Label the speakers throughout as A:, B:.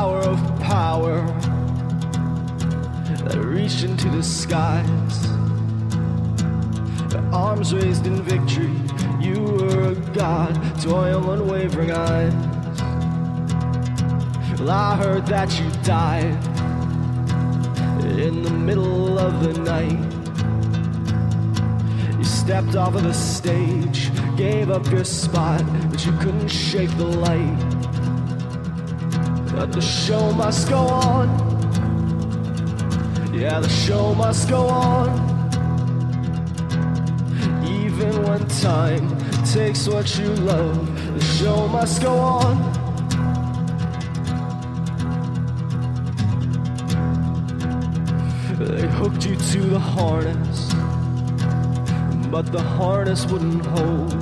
A: tower of power that reached into the skies. Your arms raised in victory, you were a god to all your unwavering eyes. Well, I heard that you died in the middle of the night. You stepped off of the stage, gave up your spot, but you couldn't shake the light. But the show must go on. Yeah, the show must go on. Even when time takes what you love, the show must go on. They hooked you to the harness, but the harness wouldn't hold.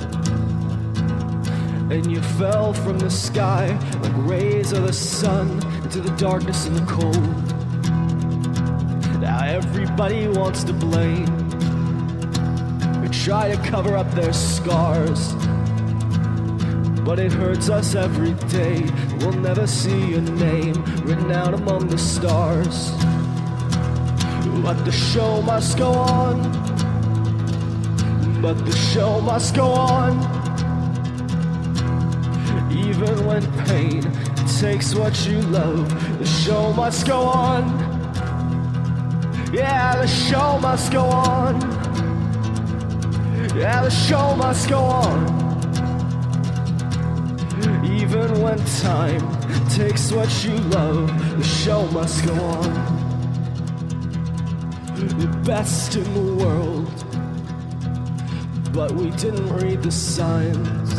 A: And you fell from the sky like rays of the sun into the darkness and the cold. Now everybody wants to blame. We try to cover up their scars, but it hurts us every day. We'll never see your name written out among the stars. But the show must go on. But the show must go on. Even when pain takes what you love, the show must go on. Yeah, the show must go on. Yeah, the show must go on. Even when time takes what you love, the show must go on. The best in the world, but we didn't read the signs.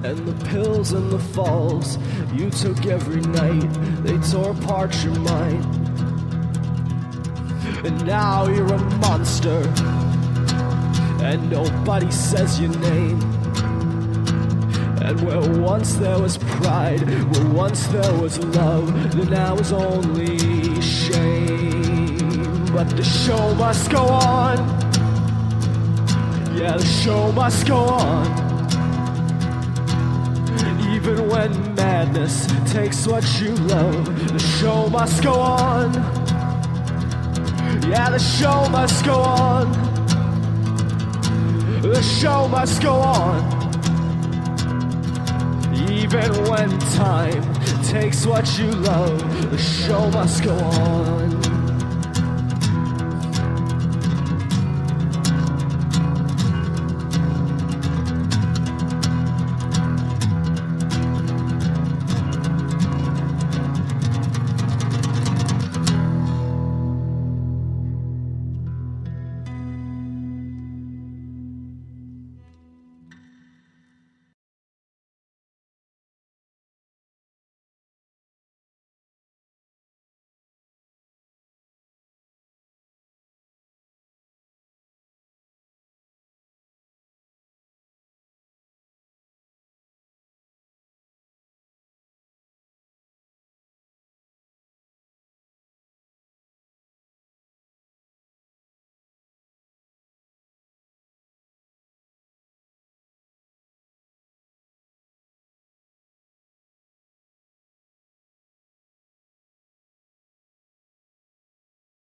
A: And the pills and the falls you took every night, they tore apart your mind. And now you're a monster, and nobody says your name. And where once there was pride, where once there was love, then now is only shame. But the show must go on. Yeah, the show must go on. Even when madness takes what you love, the show must go on. Yeah, the show must go on. The show must go on. Even when time takes what you love, the show must go on.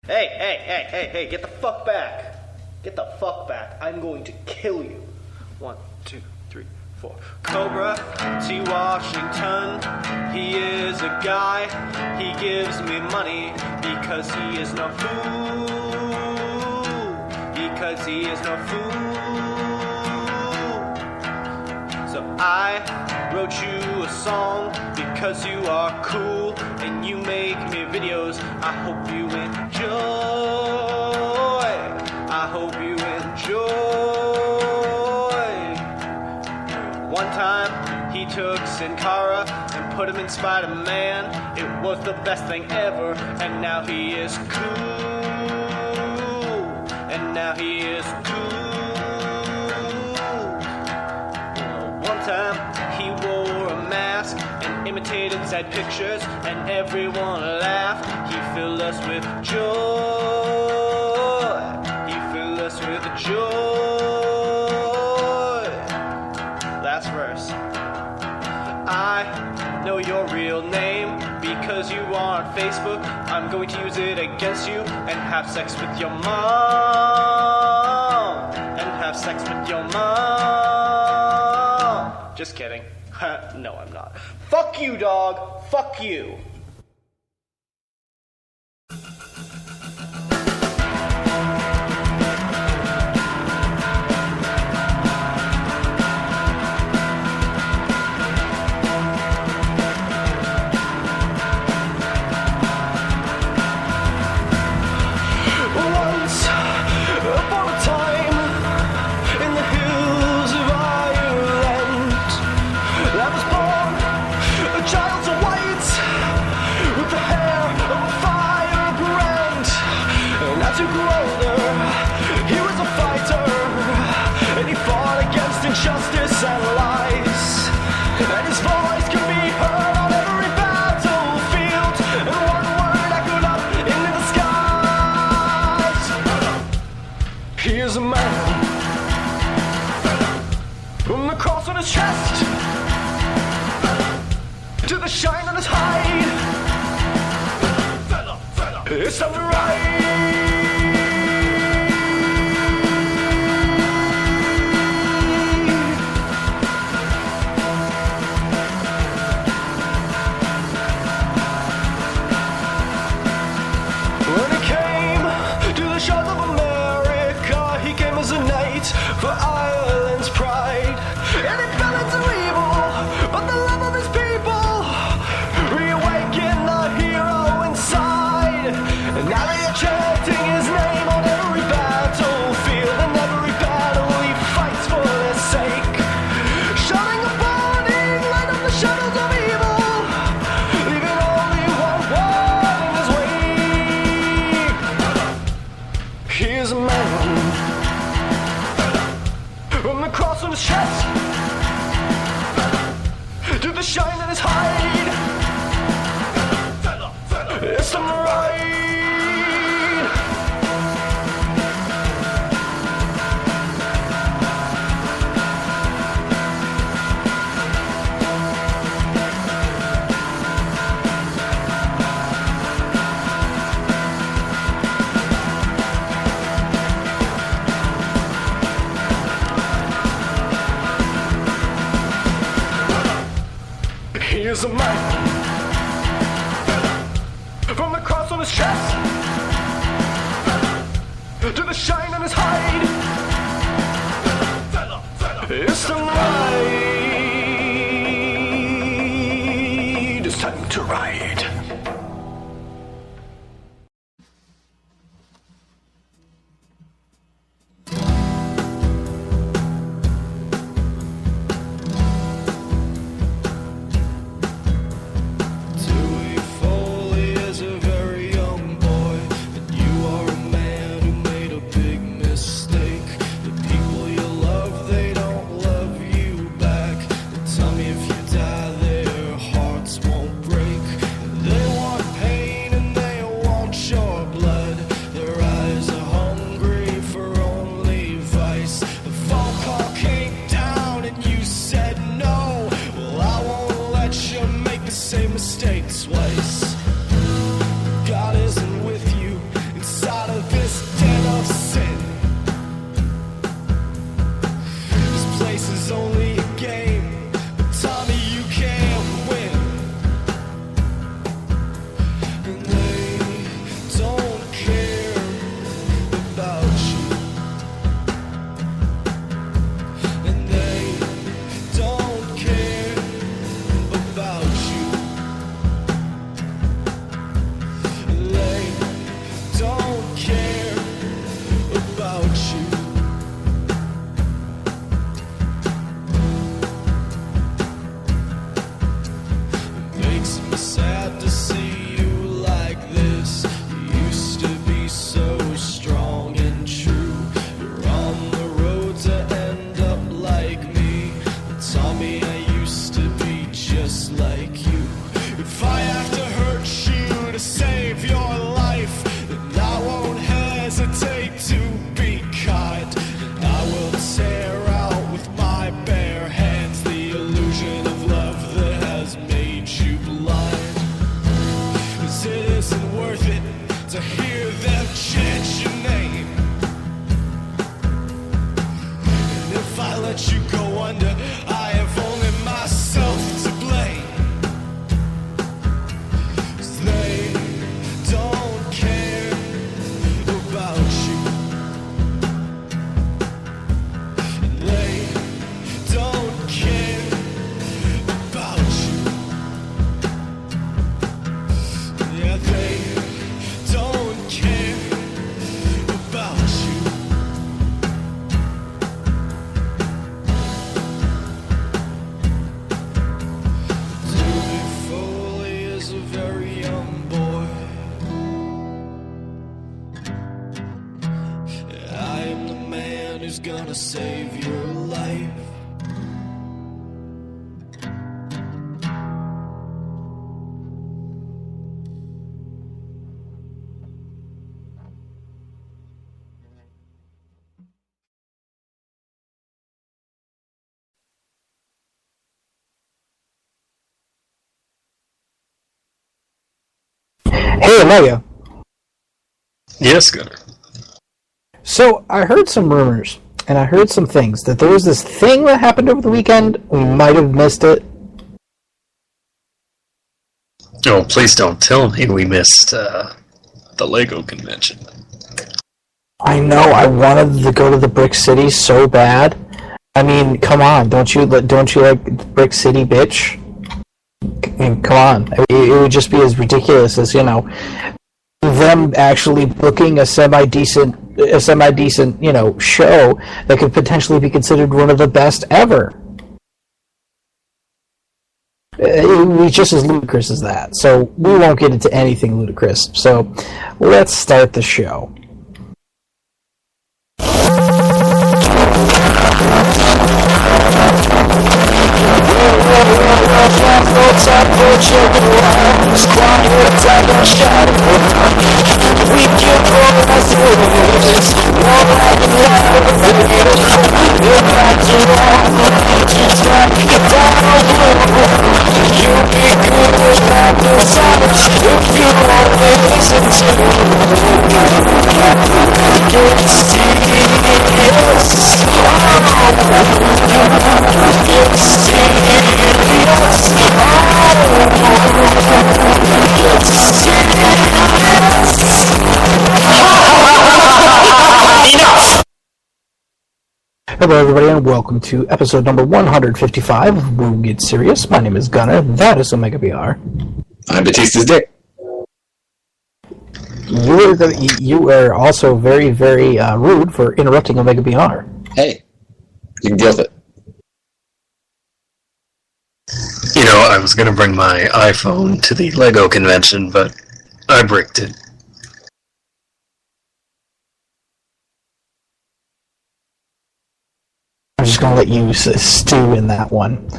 B: Hey, get the fuck back. Get the fuck back. I'm going to kill you. 1, 2, 3, 4. Cobra T. Washington, he is a guy. He gives me money because he is no fool. Because he is no fool. So I wrote you a song because you are cool and you make me videos. I hope you enjoy. I hope you enjoy. One time he took Sin Cara and put him in Spider-Man. It was the best thing ever, and now he is cool. And now he is cool. One time he wore a mask and imitated sad pictures, and everyone laughed. He filled us with joy. He filled us with joy. Last verse. I know your real name. Facebook. I'm going to use it against you and have sex with your mom. And have sex with your mom. Just kidding. No, I'm not. Fuck you, dog. Fuck you.
A: Once upon a time, in the hills of Ireland, there was born a child so white, with the hair of a firebrand. And as he grew older, he was a fighter, and he fought against injustice and lies. And his voice could be heard on every battlefield, and one word echoed up into the skies. He is a man from the cross on his chest to the shine on his hide. It's time to ride. When he came to the shores of America, he came as a knight for Ireland's pride. And he fell into evil, but the love of his people reawakened the hero inside. And now they are chanting his name on every battlefield, and every battle he fights for their sake. Shining a burning light on the shadows of evil, leaving only one word in his wake. He is a man from the cross on his chest to the shine on his hide. It's time to ride. He is a man from the cross on his chest to the shine on his hide. It's time to ride. It's time to ride. Dewey Foley is a very young boy, and you are a man who made a big mistake. The people you love, they don't love you back. They tell me if you die, their hearts won't break. They want pain and they want your blood. Their eyes are hungry for only vice. The phone call came down and you said no. Well, I won't let you make the same mistake twice. God isn't with you inside of this den of sin. This place is only a game, but Tommy, you can't win. And they don't care about you. And they don't care about you. They don't care about you. It makes me sad to see you like this. You used to be so strong and true. You're on the road to end up like me. But Tommy, I used to be just like you. If I have to hurt you to save your life, then I won't hesitate to be kind. And I will tear out with my bare hands the illusion of love that has made you blind. 'Cause it is who's gonna save your life.
C: Hey, Omega.
D: Yes, Gunner.
C: So, I heard some rumors, and I heard some things, that there was this thing that happened over the weekend. We might have missed it.
D: Oh, please don't tell me we missed the Lego convention.
C: I know, I wanted to go to the Brick City so bad. I mean, come on, don't you like Brick City, bitch? I mean, come on. It would just be as ridiculous as, them actually booking a semi-decent, show that could potentially be considered one of the best ever. It would be just as ludicrous as that. So we won't get into anything ludicrous. So let's start the show. Hello everybody and welcome to episode number 155 of Wooo Get Serious. My name is Gunner, that is Omega BR.
E: I'm Batista's dick.
C: You are also very, very rude for interrupting Omega BR.
E: Hey, you can deal with it.
D: I was going to bring my iPhone to the Lego convention, but I bricked it.
C: I'm just going to let you stew in that one.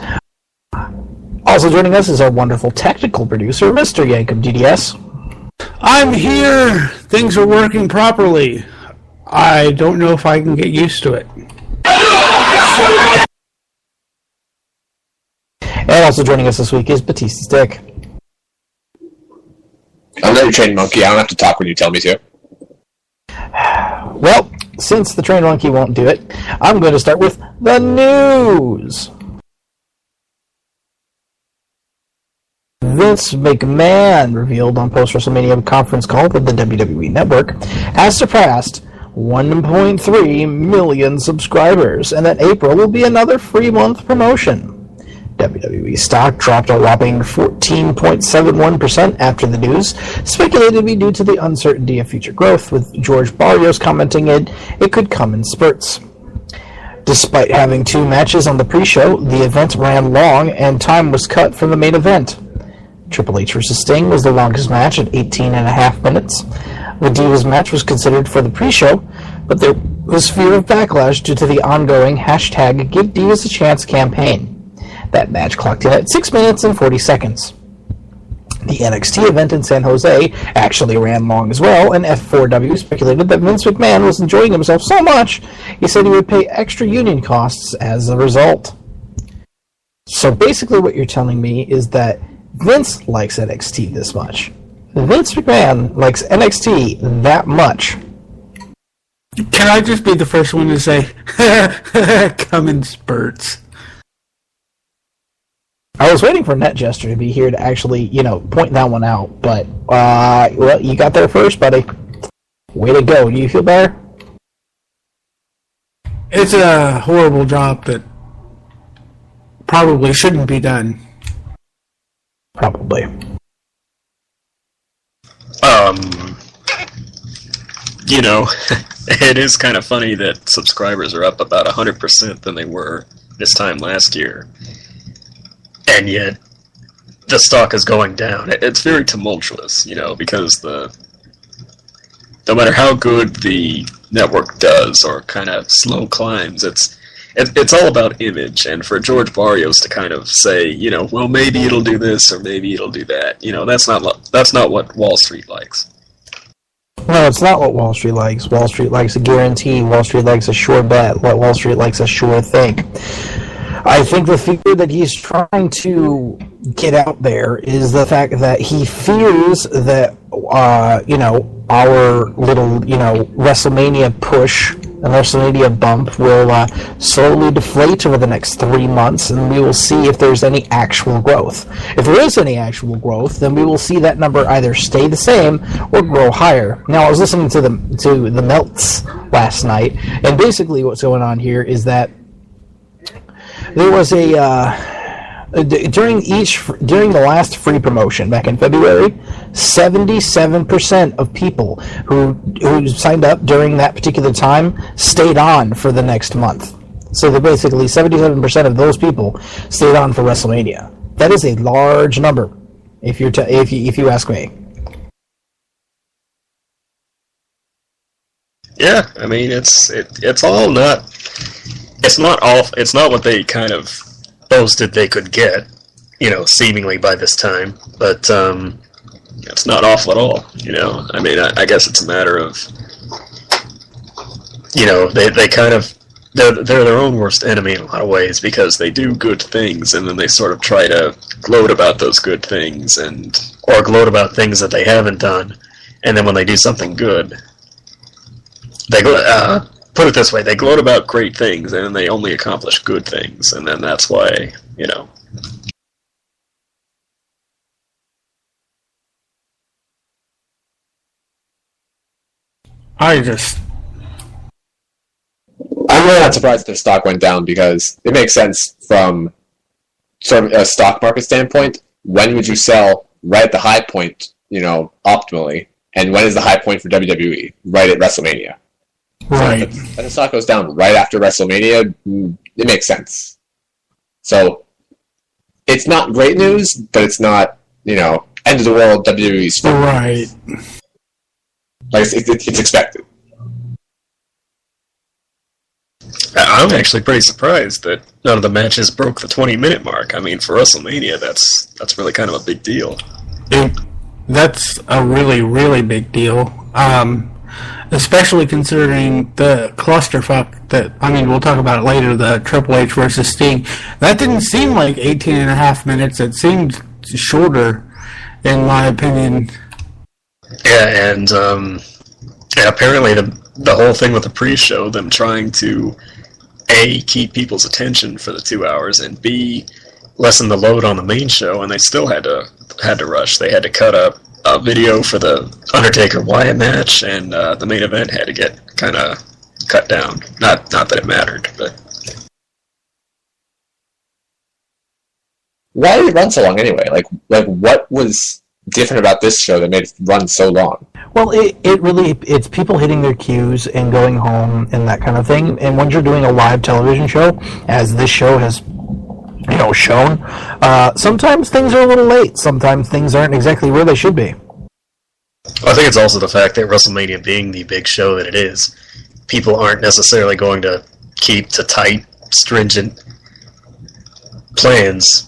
C: Also joining us is our wonderful technical producer, Mr. Yankum DDS.
F: I'm here! Things are working properly. I don't know if I can get used to it.
C: And also joining us this week is Batista's Dick.
E: I'm not your trained monkey. I don't have to talk when you tell me to.
C: Well, since the trained monkey won't do it, I'm going to start with the news. Vince McMahon revealed on post-WrestleMania conference call that the WWE Network has surpassed 1.3 million subscribers, and that April will be another free month promotion. WWE stock dropped a whopping 14.71% after the news, speculated to be due to the uncertainty of future growth, with George Barrios commenting it could come in spurts. Despite having 2 matches on the pre-show, the event ran long and time was cut from the main event. Triple H vs. Sting was the longest match at 18.5 minutes. The Divas match was considered for the pre-show, but there was fear of backlash due to the ongoing #Give Divas a Chance campaign. That match clocked in at 6 minutes and 40 seconds. The NXT event in San Jose actually ran long as well, and F4W speculated that Vince McMahon was enjoying himself so much, he said he would pay extra union costs as a result. So basically what you're telling me is that Vince likes NXT this much. Vince McMahon likes NXT that much.
F: Can I just be the first one to say, come in spurts?
C: I was waiting for NetJester to be here to actually, point that one out, but, well, you got there first, buddy. Way to go. Do you feel better?
F: It's a horrible job that probably shouldn't be done.
C: Probably.
D: It is kind of funny that subscribers are up about 100% than they were this time last year. And yet, the stock is going down. It's very tumultuous, because no matter how good the network does, or kind of slow climbs. It's all about image, and for George Barrios to kind of say, well, maybe it'll do this or maybe it'll do that, that's not what Wall Street likes.
C: No, it's not what Wall Street likes. Wall Street likes a guarantee. Wall Street likes a sure bet. Wall Street likes a sure thing. I think the fear that he's trying to get out there is the fact that he fears that, our little, WrestleMania push and WrestleMania bump will slowly deflate over the next 3 months, and we will see if there's any actual growth. If there is any actual growth, then we will see that number either stay the same or grow higher. Now, I was listening to the Melts last night, and basically what's going on here is that there was during the last free promotion back in February, 77% of people who signed up during that particular time stayed on for the next month. So that basically 77% of those people stayed on for WrestleMania. That is a large number, if you ask me.
D: Yeah, I mean it's all not. It's not what they kind of boasted they could get, seemingly by this time. But it's not awful at all, I mean, I guess it's a matter of, they kind of, they're their own worst enemy in a lot of ways, because they do good things and then they sort of try to gloat about those good things, or gloat about things that they haven't done, and then when they do something good, they put it this way, they gloat about great things, and then they only accomplish good things, and then that's why,
E: I'm really not surprised that their stock went down, because it makes sense from sort of a stock market standpoint. When would you sell right at the high point, optimally, and when is the high point for WWE? Right at WrestleMania.
F: Right.
E: So if the stock goes down right after WrestleMania, it makes sense. So it's not great news, but it's not, end of the world WWE's fault.
F: Right.
E: Like it's expected.
D: I'm actually pretty surprised that none of the matches broke the 20-minute mark. I mean, for WrestleMania, that's really kind of a big deal.
F: That's a really, really big deal. Especially considering the clusterfuck that, we'll talk about it later, the Triple H versus Sting. That didn't seem like 18 and a half minutes. It seemed shorter, in my opinion.
D: Yeah, and apparently the whole thing with the pre-show, them trying to, A, keep people's attention for the 2 hours, and B, lessen the load on the main show, and they still had to rush. They had to cut up a video for the Undertaker-Wyatt match, and the main event had to get kind of cut down. Not that it mattered, but...
E: Why did it run so long anyway? Like what was different about this show that made it run so long?
C: Well, it's people hitting their cues and going home and that kind of thing. And when you're doing a live television show, as this show has, shown, sometimes things are a little late. Sometimes things aren't exactly where they should be.
D: I think it's also the fact that WrestleMania being the big show that it is, people aren't necessarily going to keep to tight, stringent plans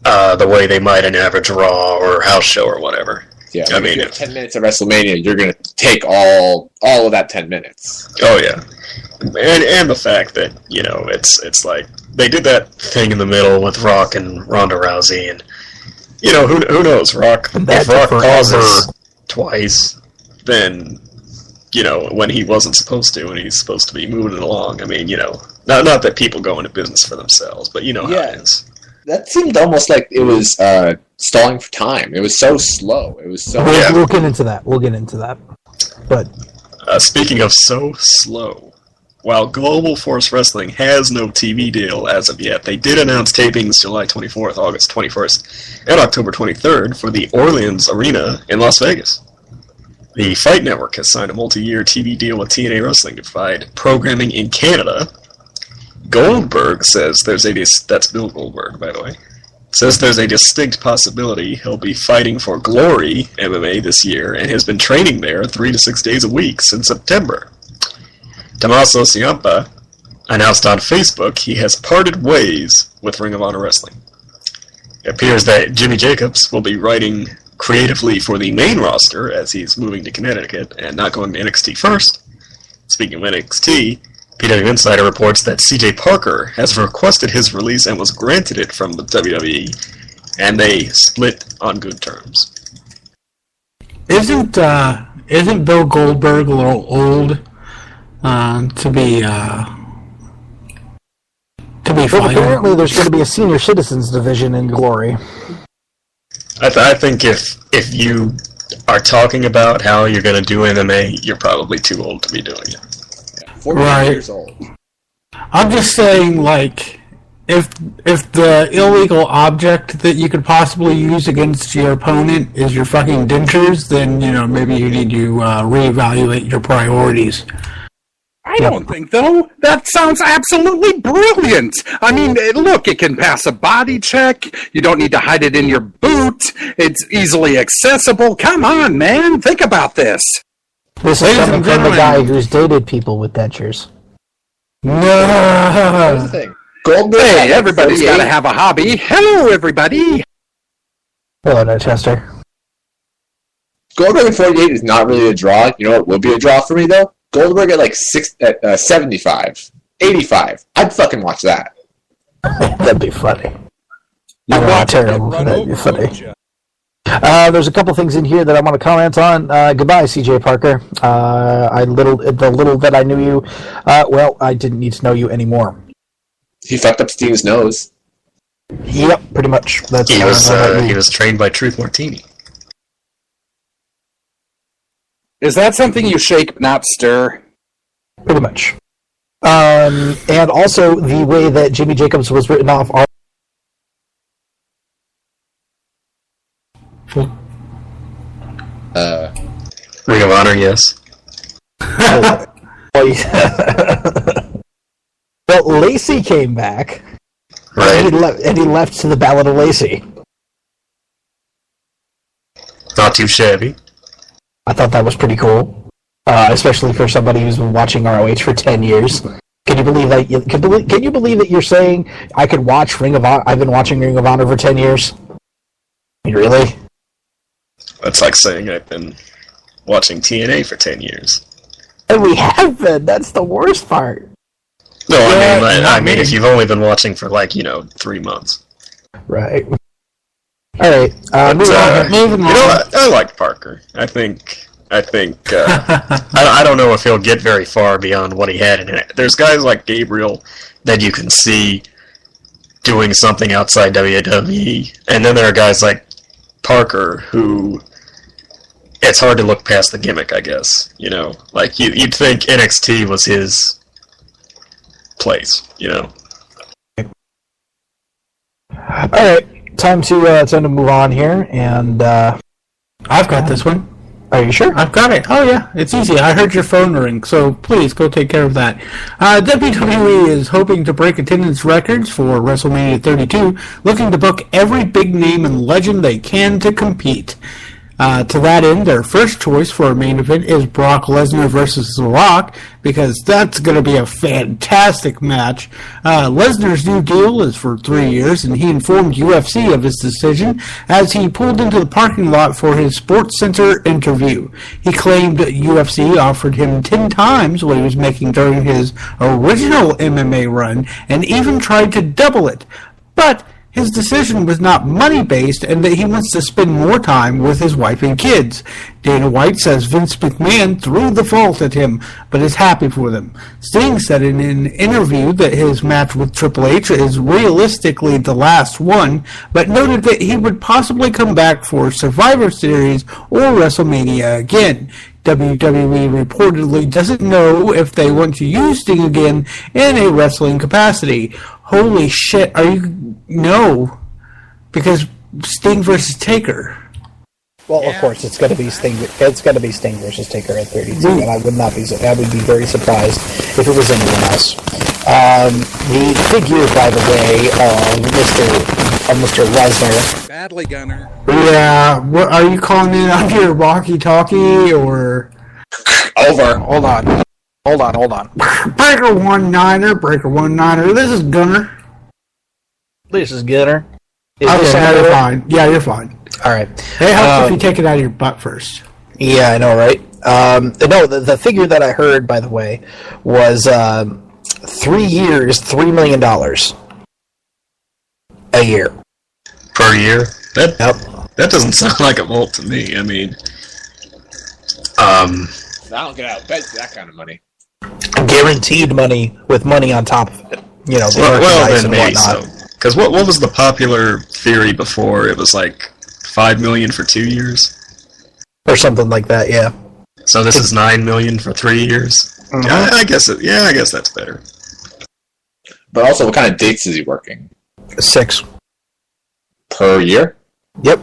D: the way they might an average Raw or house show or whatever.
E: Yeah, I mean, if you have 10 minutes of WrestleMania, you're going to take all of that 10 minutes.
D: Oh, yeah. And the fact that, it's like, they did that thing in the middle with Rock and Ronda Rousey, and, who knows, if Rock pauses twice, then, when he wasn't supposed to, and he's supposed to be moving along, not that people go into business for themselves, but how it is.
E: That seemed almost like it was stalling for time. It was so slow. It was so...
C: We'll get into that. But...
D: speaking of so slow, while Global Force Wrestling has no TV deal as of yet, they did announce tapings July 24th, August 21st, and October 23rd for the Orleans Arena in Las Vegas. The Fight Network has signed a multi-year TV deal with TNA Wrestling to provide programming in Canada. Goldberg says that's Bill Goldberg, by the way, says there's a distinct possibility he'll be fighting for Glory MMA this year and has been training there 3 to 6 days a week since September. Tommaso Ciampa announced on Facebook he has parted ways with Ring of Honor Wrestling. It appears that Jimmy Jacobs will be writing creatively for the main roster as he's moving to Connecticut and not going to NXT first. Speaking of NXT, PW Insider reports that CJ Parker has requested his release and was granted it from the WWE, and they split on good terms.
F: Isn't Bill Goldberg a little old to be
C: Well,
F: fine?
C: apparently there's going to be a senior citizens division in Glory.
D: I think if you are talking about how you're going to do MMA, you're probably too old to be doing it.
E: 14 years old.
F: I'm just saying, like, if the illegal object that you could possibly use against your opponent is your fucking dentures, then, maybe you need to reevaluate your priorities.
G: I don't think, though. That sounds absolutely brilliant. I mean, look, it can pass a body check. You don't need to hide it in your boot. It's easily accessible. Come on, man. Think about this.
C: This is coming from the guy who's dated people with dentures.
E: Here's the thing. Goldberg,
G: Hey, everybody's got to have a hobby. Hello, everybody.
C: Hello, No Tester.
E: Goldberg at 48 is not really a draw. You know what will be a draw for me, though? Goldberg at 75, 85. I'd fucking watch that.
C: That'd be funny. Not terrible. That'd be funny. There's a couple things in here that I want to comment on. Goodbye, CJ Parker. The little that I knew you, I didn't need to know you anymore.
E: He fucked up Steen's nose.
C: Yep, pretty much. That's
D: He was trained by Truth Martini.
G: Is that something you shake but not stir?
C: Pretty much. And also the way that Jimmy Jacobs was written off.
D: Ring of Honor, yes.
C: Well, Lacey came back.
D: Right.
C: And he left to the Ballad of Lacey.
D: Not too shabby.
C: I thought that was pretty cool, especially for somebody who's been watching ROH for 10 years. Can you believe that? Can you believe that you're saying I could watch Ring of Honor? I've been watching Ring of Honor for 10 years. Really?
D: That's like saying I've been watching TNA for 10 years.
C: And we have been. That's the worst part.
D: No, I mean, if you've only been watching for 3 months.
C: Right. All right.
F: Moving on.
D: I like Parker. I think. I don't know if he'll get very far beyond what he had in it. There's guys like Gabriel that you can see doing something outside WWE, and then there are guys like Parker who it's hard to look past the gimmick. I guess like you'd think NXT was his place.
C: All right. Time to move on here, and
F: I've got this one.
C: Are you sure?
F: I've got it. Oh yeah, it's easy. I heard your phone ring, so please go take care of that. WWE is hoping to break attendance records for WrestleMania 32, looking to book every big name and legend they can to compete. To that end, their first choice for a main event is Brock Lesnar versus The Rock, because that's going to be a fantastic match. Lesnar's new deal is for 3 years, and he informed UFC of his decision as he pulled into the parking lot for his Sports Center interview. He claimed UFC offered him 10 times what he was making during his original MMA run, and even tried to double it. But his decision was not money-based, and that he wants to spend more time with his wife and kids. Dana White says Vince McMahon threw the fault at him, but is happy for them. Sting said in an interview that his match with Triple H is realistically the last one, but noted that he would possibly come back for Survivor Series or WrestleMania again. WWE reportedly doesn't know if they want to use Sting again in a wrestling capacity. Holy shit, no, because Sting versus Taker.
C: Well, of course, it's going to be Sting. It's going to be Sting versus Taker at 32, and I would be very surprised if it was anyone else. The figure, by the way, of Mr. Lesnar.
G: Badly, Gunner.
F: Yeah, what are you calling it on your walkie-talkie or?
E: Over.
F: Hold on.
C: Hold on.
F: Breaker 1-9er. This is Gunner.
C: This is Gunner. Is
F: Okay,
C: this
F: now
C: accurate?
F: you're fine. Yeah, you're fine.
C: All right.
F: It helps if you take it out of your butt first.
C: Yeah, I know, right? No, the figure that I heard, by the way, was 3 years, $3 million a year.
D: Per year?
C: Yep.
D: That doesn't sound like a vault to me. I mean,
E: I don't get out of bed for that kind of money.
C: Guaranteed money with money on top of it. You know, the
D: well
C: merchandise
D: then
C: and
D: maybe
C: whatnot.
D: so. Because what was the popular theory before? It was like $5 million for 2 years,
C: Or something like that, yeah.
D: so this is $9 million for 3 years.
C: Mhm.
D: I guess that's better.
E: But also, what kind of dates is he working?
C: 6.
E: Per year?
C: Yep.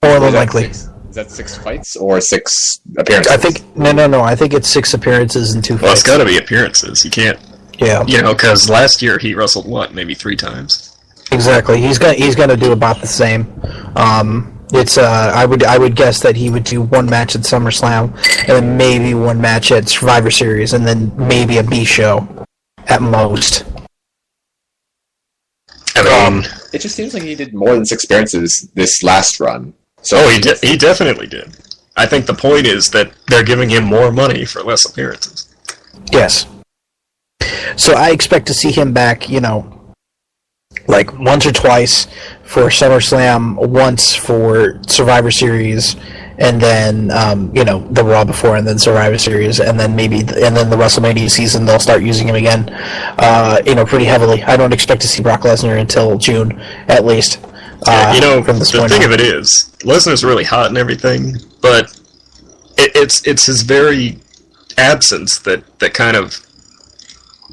C: More
E: Is
C: than
E: that
C: likely.
E: Is that 6 fights or 6 appearances?
C: I think no. I think it's 6 appearances and 2
D: Well, it's
C: fights.
D: got to be appearances. You can't,
C: Yeah,
D: because last year he wrestled maybe 3 times.
C: exactly. He's gonna do about the same. It's I would guess that he would do 1 match at SummerSlam and then maybe 1 match at Survivor Series and then maybe a B show at most.
D: I mean,
E: It just seems like he did more than 6 appearances this last run. So
D: he definitely did. I think the point is that they're giving him more money for less appearances.
C: Yes. So I expect to see him back, like once or twice for SummerSlam, once for Survivor Series, and then the Raw before, and then Survivor Series, and then the WrestleMania season they'll start using him again, pretty heavily. I don't expect to see Brock Lesnar until June, at least. From this
D: the
C: point
D: thing
C: on.
D: of it is, Lesnar's really hot and everything, but it's his very absence that kind of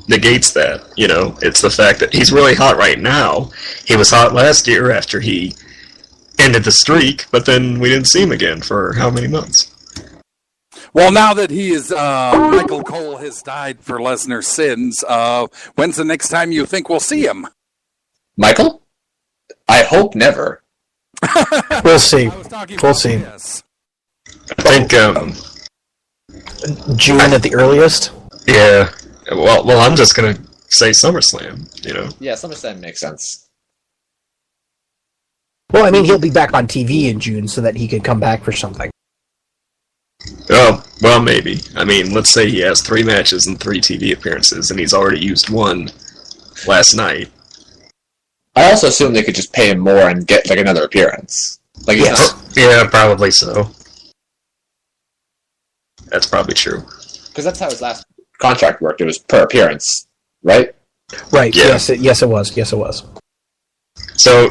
D: negates that. It's the fact that he's really hot right now. He was hot last year after he ended the streak, but then we didn't see him again for how many months?
G: Well, now that he is Michael Cole has died for Lesnar's sins, when's the next time you think we'll see him?
E: Michael? I hope never.
C: We'll see.
G: I was talking
C: We'll
G: about
C: see.
G: this.
D: I think,
C: June at the earliest.
D: yeah. Well, I'm just gonna say SummerSlam.
E: Yeah, SummerSlam makes sense.
C: Well, I mean, he'll be back on TV in June so that he could come back for something.
D: Oh, well, maybe. I mean, let's say he has 3 matches and 3 TV appearances, and he's already used 1 last night.
E: I also assume they could just pay him more and get like another appearance. Like he's
C: Yes.
E: not,
D: Yeah, probably so. That's probably true.
E: because that's how his last contract worked. It was per appearance, right?
C: Right.
D: Yeah.
C: Yes, it was.
D: So,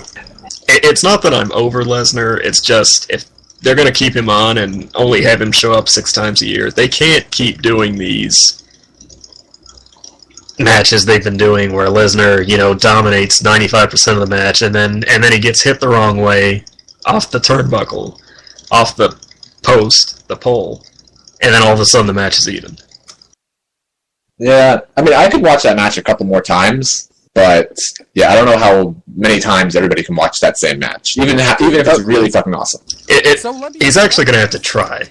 D: it's not that I'm over Lesnar, it's just, if they're going to keep him on and only have him show up 6 times a year, they can't keep doing these matches they've been doing where Lesnar, dominates 95% of the match, and then he gets hit the wrong way, off the turnbuckle, off the post, the pole, and then all of a sudden the match is even.
E: Yeah, I mean, I could watch that match a couple more times, but yeah, I don't know how many times everybody can watch that same match, even if it's really fucking awesome.
G: So let me-
D: He's actually going to have to try.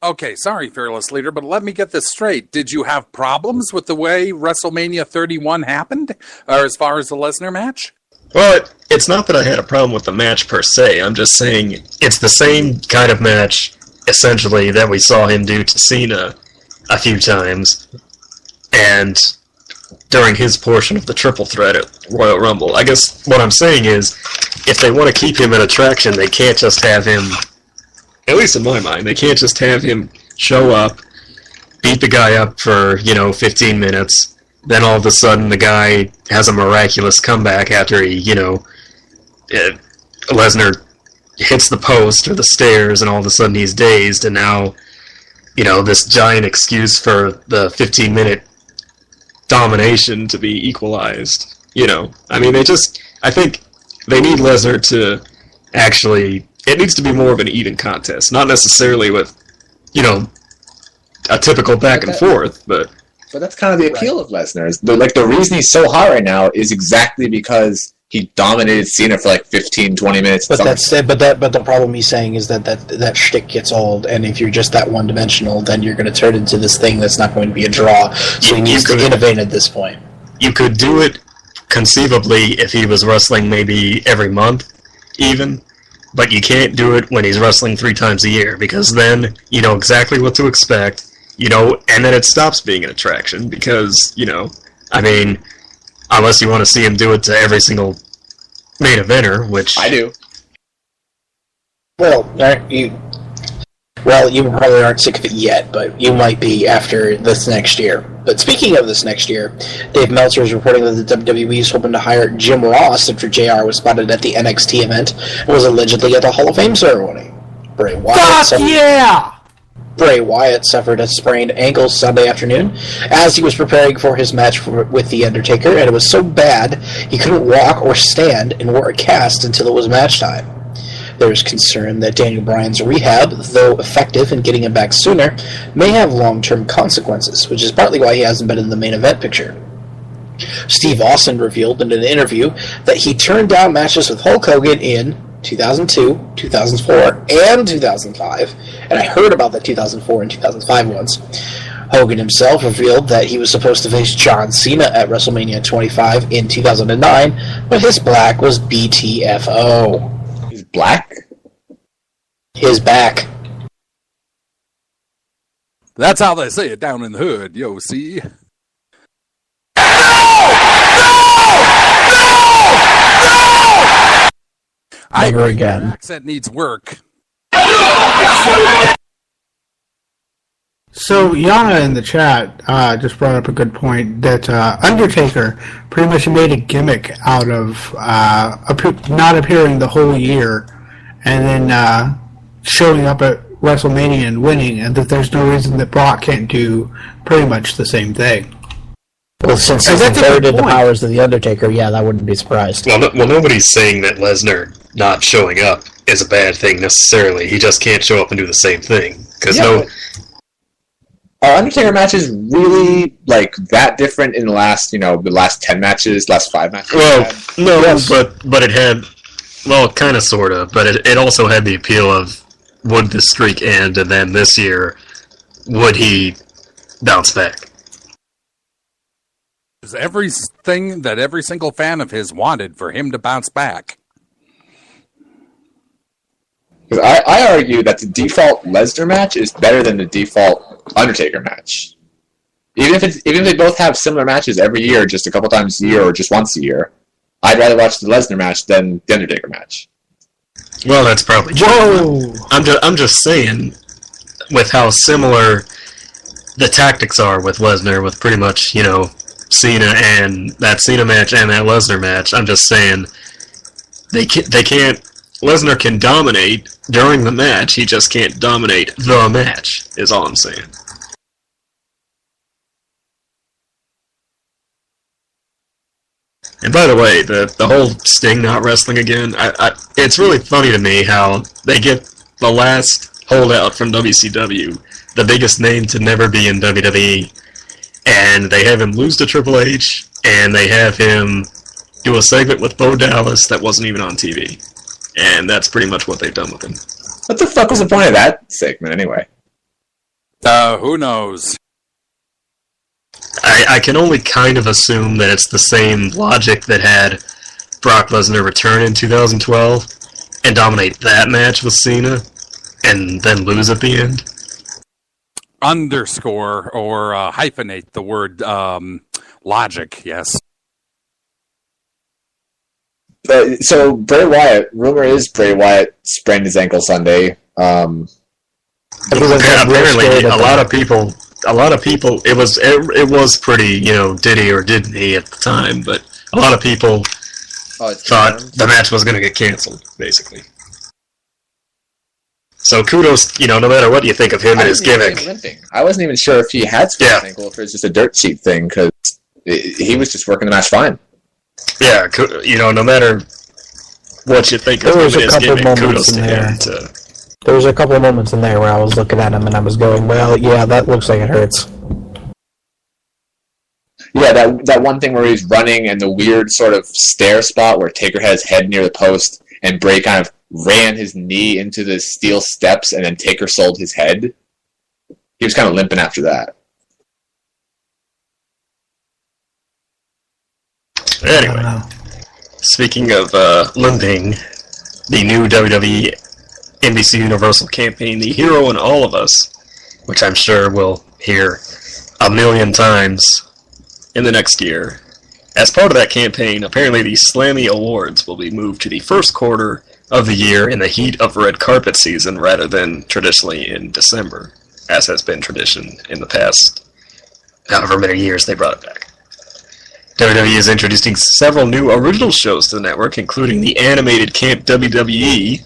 G: Okay, sorry, Fearless Leader, but let me get this straight. Did you have problems with the way WrestleMania 31 happened, or as far as the Lesnar match?
D: Well, it's not that I had a problem with the match per se. I'm just saying it's the same kind of match, essentially, that we saw him do to Cena a few times, and during his portion of the triple threat at Royal Rumble. I guess what I'm saying is, if they want to keep him an attraction, they can't just have him, at least in my mind, they can't just have him show up, beat the guy up for, 15 minutes, then all of a sudden the guy has a miraculous comeback after he, Lesnar hits the post or the stairs and all of a sudden he's dazed, and now, this giant excuse for the 15-minute domination to be equalized. I mean, I think they need Lesnar to actually, it needs to be more of an even contest, not necessarily with, a typical back and forth, but
E: But that's kind of the appeal of Lesnar. The reason he's so hot right now is exactly because he dominated Cena for like 15, 20 minutes.
C: But the problem he's saying is that shtick gets old, and if you're just that one-dimensional, then you're going to turn into this thing that's not going to be a draw. So he needs to innovate at this point.
D: You could do it conceivably if he was wrestling maybe every month, even. But you can't do it when he's wrestling 3 times a year, because then you know exactly what to expect, and then it stops being an attraction, because, unless you want to see him do it to every single main eventer, which...
E: I do.
C: Well, you probably aren't sick of it yet, but you might be after this next year. But speaking of this next year, Dave Meltzer is reporting that the WWE is hoping to hire Jim Ross after JR was spotted at the NXT event and was allegedly at the Hall of Fame ceremony. Bray Wyatt suffered a sprained ankle Sunday afternoon as he was preparing for his match with The Undertaker, and it was so bad he couldn't walk or stand and wore a cast until it was match time. There is concern that Daniel Bryan's rehab, though effective in getting him back sooner, may have long-term consequences, which is partly why he hasn't been in the main event picture. Steve Austin revealed in an interview that he turned down matches with Hulk Hogan in 2002, 2004, and 2005, and I heard about the 2004 and 2005 ones. Hogan himself revealed that he was supposed to face John Cena at WrestleMania 25 in 2009, but his black was BTFO.
E: His black?
C: His back.
G: That's how they say it down in the hood, yo, see?
C: Never again.
G: Accent needs work.
F: So Yana in the chat just brought up a good point that Undertaker pretty much made a gimmick out of not appearing the whole year and then showing up at WrestleMania and winning, and that there's no reason that Brock can't do pretty much the same thing.
C: Well, since he's inherited the powers of The Undertaker, yeah, that wouldn't be surprised.
D: Well, nobody's saying that Lesnar not showing up is a bad thing necessarily. He just can't show up and do the same thing. Because
E: Are Undertaker matches really that different in the last 10 matches, last 5 matches?
D: Well, no, yes. but it had, kind of, sort of, but it also had the appeal of would this streak end, and then this year, would he bounce back?
G: It's everything that every single fan of his wanted for him to bounce back.
E: I argue that the default Lesnar match is better than the default Undertaker match. Even if they both have similar matches every year, just a couple times a year or just once a year, I'd rather watch the Lesnar match than the Undertaker match.
D: Well, that's probably true.
C: Whoa!
D: I'm just saying, with how similar the tactics are with Lesnar, with pretty much Cena and that Cena match and that Lesnar match, I'm just saying they can't. Lesnar can dominate during the match, he just can't dominate the match, is all I'm saying. And by the way, the whole Sting not wrestling again, it's really funny to me how they get the last holdout from WCW, the biggest name to never be in WWE, and they have him lose to Triple H, and they have him do a segment with Bo Dallas that wasn't even on TV. And that's pretty much what they've done with him.
E: What the fuck was the point of that segment, anyway?
G: Who knows?
D: I can only kind of assume that it's the same logic that had Brock Lesnar return in 2012 and dominate that match with Cena and then lose at the end.
G: Underscore or hyphenate the word logic, yes.
E: So Bray Wyatt, rumor is Bray Wyatt sprained his ankle Sunday.
D: Apparently, a lot of people, it was pretty, did he or didn't he at the time, but a lot of people thought the match was going to get canceled, basically. So kudos, no matter what you think of him and his gimmick.
E: I wasn't even sure if he had sprained his ankle, if it was just a dirt sheet thing, because he was just working the match fine.
D: Yeah, no matter what you think of him and his gimmick, kudos to him.
C: There was a couple of moments in there where I was looking at him and I was going, well, yeah, that looks like it hurts.
E: Yeah, Yeah, that one thing where he's running and the weird sort of stare spot where Taker had his head near the post and Bray kind of ran his knee into the steel steps and then Taker sold his head. He was kind of limping after that.
D: Anyway, speaking of limping, the new WWE NBC Universal campaign, The Hero in All of Us, which I'm sure we'll hear a million times in the next year. As part of that campaign, apparently the Slammy Awards will be moved to the first quarter of the year in the heat of red carpet season rather than traditionally in December, as has been tradition in the past however many years they brought it back. WWE is introducing several new original shows to the network, including the animated Camp WWE,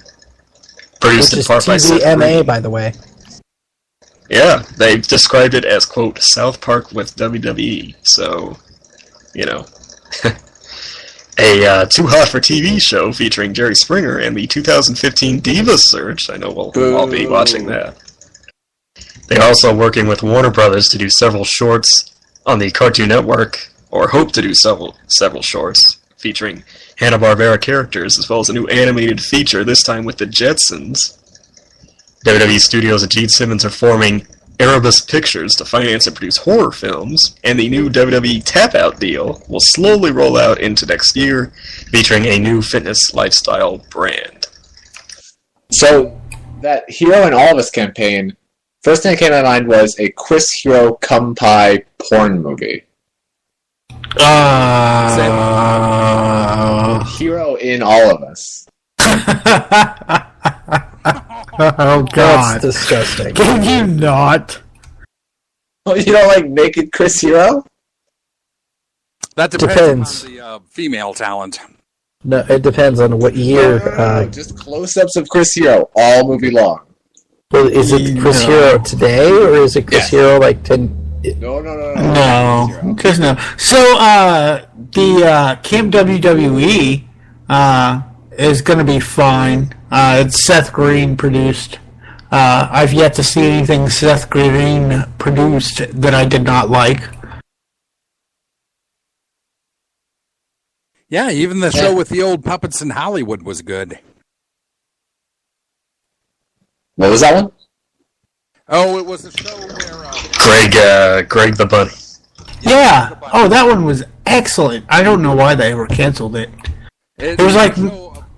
D: produced in part by Seth
C: TVMA,
D: Green.
C: by the way.
D: Yeah, they've described it as, quote, South Park with WWE, so, you know. A Too Hot for TV show featuring Jerry Springer and the 2015 Divas Search. I know we'll all be watching that. They're also working with Warner Brothers to do several shorts on the Cartoon Network, or hope to do several shorts featuring Hanna-Barbera characters, as well as a new animated feature, this time with the Jetsons. WWE Studios and Gene Simmons are forming Erebus Pictures to finance and produce horror films, and the new WWE Tap-Out deal will slowly roll out into next year, featuring a new fitness lifestyle brand.
E: So, that Hero in All of Us campaign, first thing that came to my mind was a Chris Hero Come Pie porn movie. Hero in All of Us.
F: Oh, God.
C: That's disgusting.
F: Can you not?
E: Oh, you don't like naked Chris Hero?
G: That depends. On the female talent.
C: No, it depends on what year.
E: No, just close-ups of Chris Hero all movie long.
C: Well, is it Chris Hero today, or is it Chris Hero like 10...
E: No.
F: No, because no. So, the Camp WWE is going to be fine. It's Seth Green produced. I've yet to see anything Seth Green produced that I did not like.
G: Yeah, even the show with the old puppets in Hollywood was good.
E: What was that one?
G: Oh, it was a show where...
D: Greg the Bunny.
F: Yeah. Oh, that one was excellent. I don't know why they ever canceled it.
G: It
F: was like...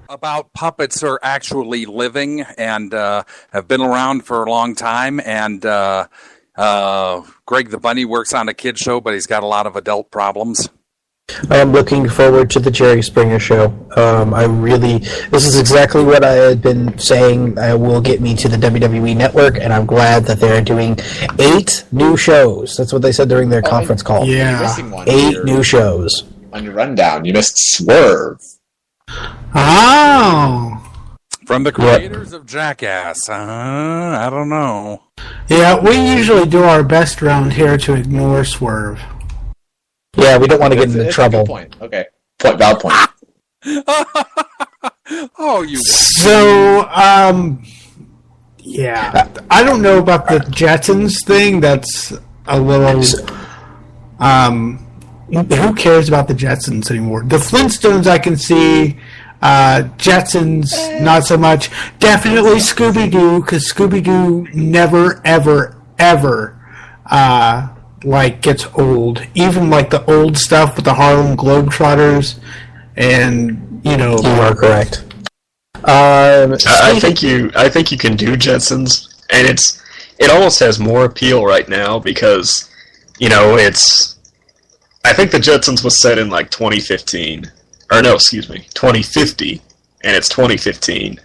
G: about puppets are actually living and have been around for a long time, and Greg the Bunny works on a kid show, but he's got a lot of adult problems.
C: I am looking forward to the Jerry Springer show. This is exactly what I had been saying will get me to the WWE Network, and I'm glad that they're doing 8 new shows. That's what they said during their conference call.
F: Yeah.
E: You're missing one
C: 8 new shows.
E: On your rundown, you missed Swerve.
F: Oh.
G: From the creators of Jackass. I don't know.
F: Yeah, we usually do our best around here to ignore Swerve.
C: Yeah, we don't want to get into
E: That's
C: trouble.
E: A good point. Okay. Valid point.
G: Oh, you...
F: So, yeah. I don't know about the Jetsons thing. That's a little... who cares about the Jetsons anymore? The Flintstones I can see. Jetsons, not so much. Definitely Scooby-Doo, because Scooby-Doo never, ever, ever, gets old. Even, the old stuff with the Harlem Globetrotters, and,
C: You are correct.
D: I think you can do Jetsons, and it almost has more appeal right now because, I think the Jetsons was set in 2015. Or no, excuse me, 2050, and it's 2015.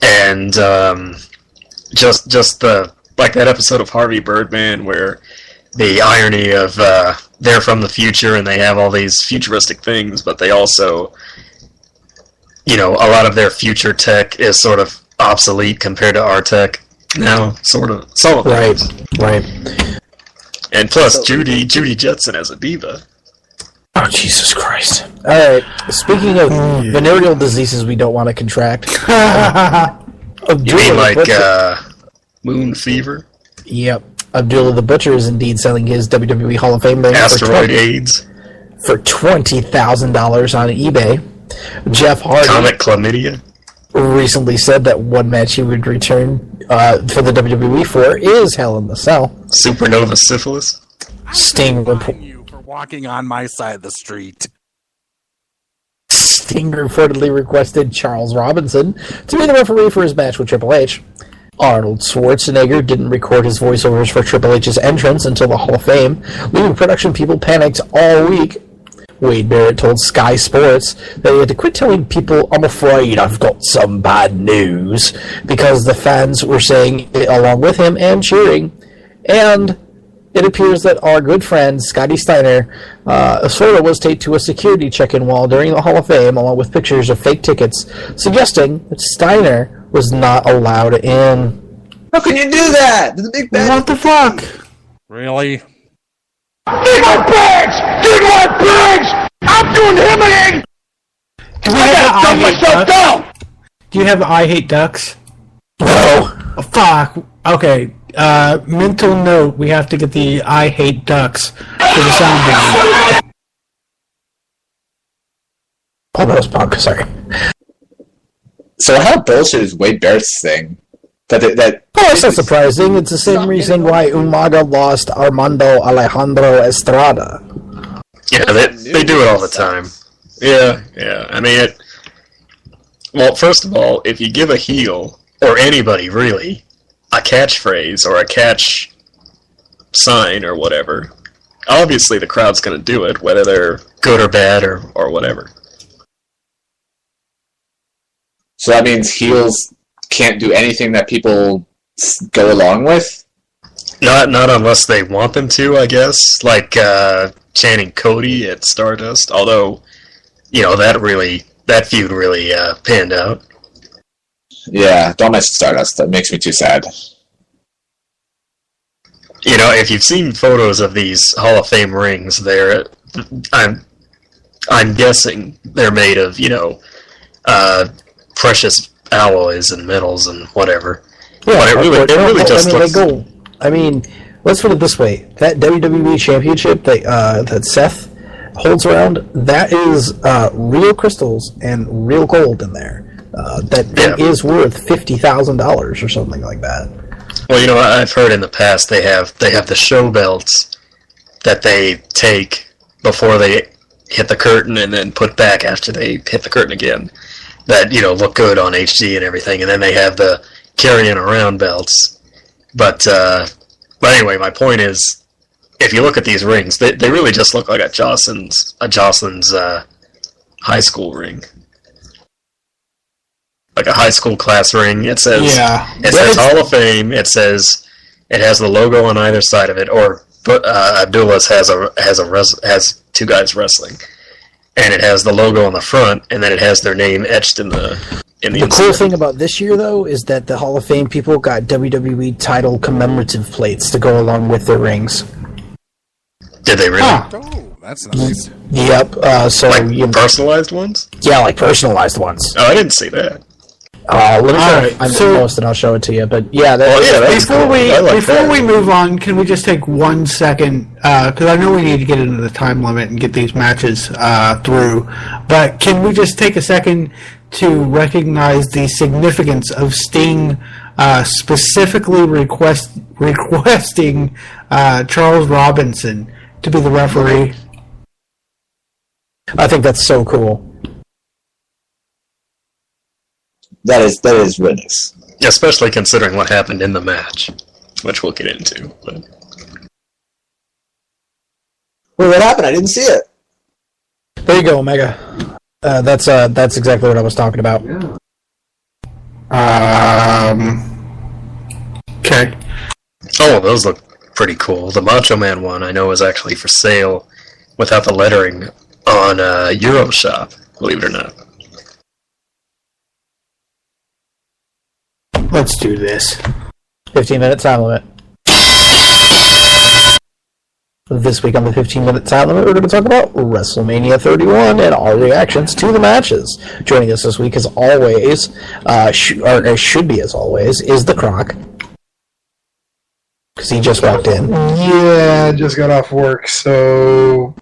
D: And just that episode of Harvey Birdman where the irony of they're from the future and they have all these futuristic things, but they also, a lot of their future tech is sort of obsolete compared to our tech now, sort of. Some of
C: Right.
D: And plus, Judy Jetson as a diva.
C: Oh, Jesus Christ. Alright, speaking of venereal diseases we don't want to contract.
D: You mean moon fever?
C: Yep. Abdullah the Butcher is indeed selling his WWE Hall of Fame ring
D: Asteroid AIDS.
C: for $20,000 on eBay. Jeff Hardy
D: Comet chlamydia.
C: recently said that one match he would return for the WWE for is Hell in the Cell.
D: Supernova syphilis.
C: Sting
G: You for walking on my side of the street.
C: Sting reportedly requested Charles Robinson to be the referee for his match with Triple H. Arnold Schwarzenegger didn't record his voiceovers for Triple H's entrance until the Hall of Fame, leaving production people panicked all week. Wade Barrett told Sky Sports that he had to quit telling people, "I'm afraid I've got some bad news," because the fans were saying it along with him and cheering. And it appears that our good friend Scotty Steiner sort of was taped to a security check-in wall during the Hall of Fame, along with pictures of fake tickets, suggesting that Steiner was not allowed in.
E: How can you do that? There's a big bad.
F: What the fuck?
G: Really?
H: Need my bags! Need my bags! I'm doing him. I gotta dumb myself down!
F: Do you have I Hate Ducks?
C: No.
F: Oh, fuck. Okay. Mental note, we have to get the I Hate Ducks for the soundboard.
C: Oh, that was Punk, sorry.
E: So how bullshit is Wade Barrett's thing? That
C: Oh, it's not surprising. It's the same reason why Umaga lost Armando Alejandro Estrada.
D: Yeah, they do it all the time. Yeah. I mean, well, first of all, if you give a heel, or anybody really, a catchphrase or a catch sign or whatever, obviously the crowd's going to do it, whether they're good or bad or whatever.
E: So that means heels can't do anything that people go along with?
D: Not unless they want them to, I guess. Like chanting Cody at Stardust. Although, that feud really panned out.
E: Yeah, don't mention Stardust. That makes me too sad.
D: If you've seen photos of these Hall of Fame rings, I'm guessing they're made of, precious alloys and metals and whatever.
C: Yeah,
D: but it really just looks...
C: let's put it this way. That WWE Championship that Seth holds around, that is real crystals and real gold in there. That is worth $50,000 or something like that.
D: Well, I've heard in the past they have the show belts that they take before they hit the curtain and then put back after they hit the curtain again. That, look good on HD and everything, and then they have the carrying around belts. But anyway, my point is, if you look at these rings, they really just look like a Jocelyn's high school ring. Like a high school class ring. It says Hall of Fame. It has the logo on either side of it, or Abdullah's has two guys wrestling. And it has the logo on the front, and then it has their name etched in the
C: The cool thing about this year, though, is that the Hall of Fame people got WWE title commemorative plates to go along with their rings.
D: Did they really?
G: Oh, that's nice.
C: Yep.
D: Personalized ones?
C: Yeah, like personalized ones.
D: Oh, I didn't see that.
C: Let me
F: Alright,
C: I'm
F: so-
C: post and I'll show it to you. But yeah,
F: Before we move on, can we just take 1 second? Because I know we need to get into the time limit and get these matches through. But can we just take a second to recognize the significance of Sting specifically requesting Charles Robinson to be the referee?
C: I think that's so cool.
E: That is really nice.
D: Especially considering what happened in the match, which we'll get into. But...
E: Wait, what happened? I didn't see it.
C: There you go, Omega. That's exactly what I was talking about.
F: Okay.
D: Oh, those look pretty cool. The Macho Man one I know is actually for sale without the lettering on Euroshop, believe it or not.
F: Let's do this.
C: 15-minute time limit. This week on the 15-minute time limit, we're going to talk about WrestleMania 31 and our reactions to the matches. Joining us this week, as always, should be as always, is the Croc. because he just walked in.
I: Yeah, I just got off work, so...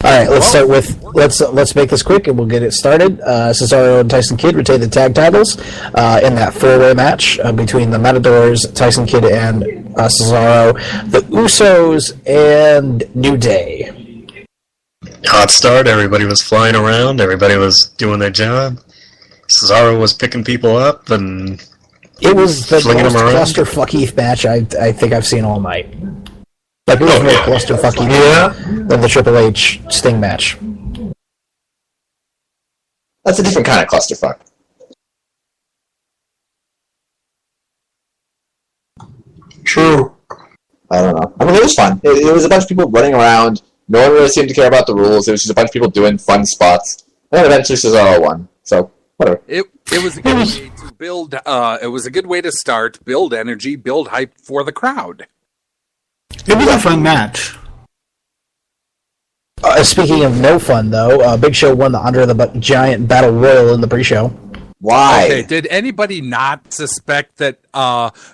C: Alright, let's make this quick and we'll get it started. Cesaro and Tyson Kidd retain the tag titles in that four-way match between the Matadors, Tyson Kidd and Cesaro, the Usos, and New Day.
D: Hot start, everybody was flying around, everybody was doing their job. Cesaro was picking people up and
C: it was the
D: flinging
C: most
D: them around.
C: clusterfucky match I think I've seen all night. Like, it was more clusterfucky than the Triple H Sting match.
E: That's a different kind of clusterfuck.
I: True.
E: I don't know. I mean, it was fun. It was a bunch of people running around. No one really seemed to care about the rules. It was just a bunch of people doing fun spots. And then eventually Cesaro won. So, whatever.
G: It was a good way to build. It was a good way to start, build energy, build hype for the crowd.
F: It was a fun match.
C: Speaking of no fun, though, Big Show won the Andre the Giant Battle Royal in the pre-show.
E: Why?
G: Okay, did anybody not suspect that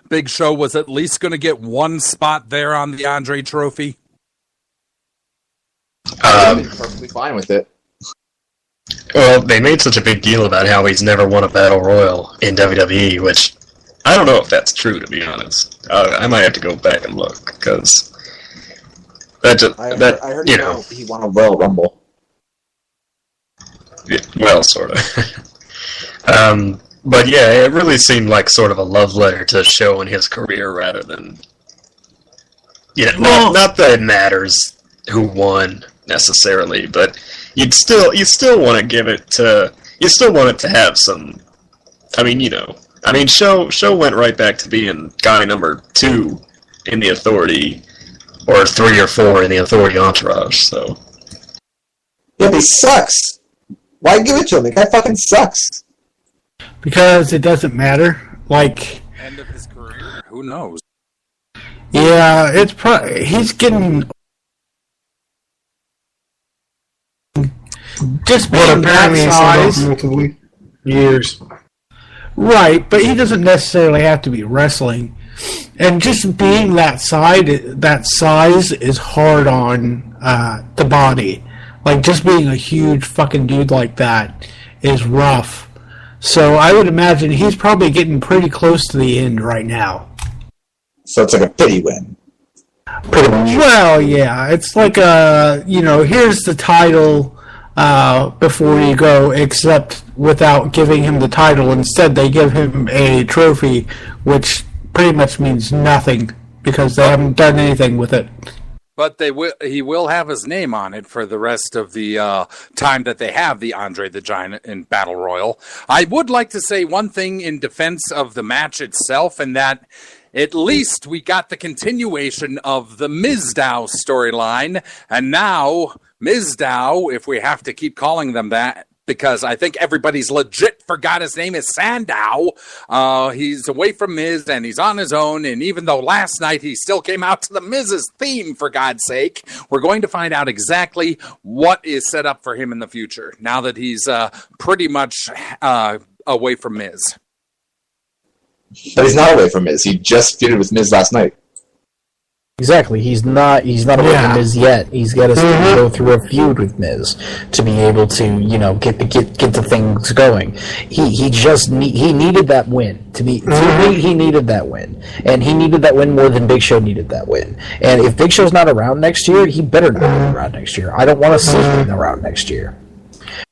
G: Big Show was at least going to get one spot there on the Andre Trophy?
E: I'm perfectly fine with it.
D: Well, they made such a big deal about how he's never won a Battle Royal in WWE, which I don't know if that's true, to be honest. I might have to go back and look, because
E: I heard he won a Royal Rumble.
D: Well, sort of. But yeah, it really seemed like sort of a love letter to Show in his career rather than... not that it matters who won, necessarily, but you still want to give it to... You still want it to have some... Show went right back to being guy number 2 in the Authority, or 3 or 4 in the Authority entourage, so...
E: Yeah, but he sucks! Why give it to him? The guy fucking sucks!
F: Because it doesn't matter. Like...
G: End of his career? Who knows?
F: Yeah, he's getting... Just being that size...
I: multiple years.
F: Right, but he doesn't necessarily have to be wrestling. And just being that size is hard on the body. Like, just being a huge fucking dude like that is rough. So I would imagine he's probably getting pretty close to the end right now.
E: So it's like a pity win.
C: Pretty much.
F: Well, yeah, it's like here's the title before you go, except without giving him the title. Instead, they give him a trophy, which pretty much means nothing because they haven't done anything with it.
G: But he will have his name on it for the rest of the time that they have the Andre the Giant in Battle Royal. I would like to say one thing in defense of the match itself, and that at least we got the continuation of the Mizdow storyline, and now Mizdow, if we have to keep calling them that, because I think everybody's legit forgot his name is Sandow. He's away from Miz, and he's on his own, and even though last night he still came out to the Miz's theme, for God's sake, we're going to find out exactly what is set up for him in the future, now that he's pretty much away from Miz.
E: But he's not away from Miz. He just feuded with Miz last night.
C: Exactly. He's not away from Miz yet. He's got to go through a feud with Miz to be able to, get the things going. He needed that win to be. He needed that win, and he needed that win more than Big Show needed that win. And if Big Show's not around next year, he better not be around next year. I don't want to see him around next year.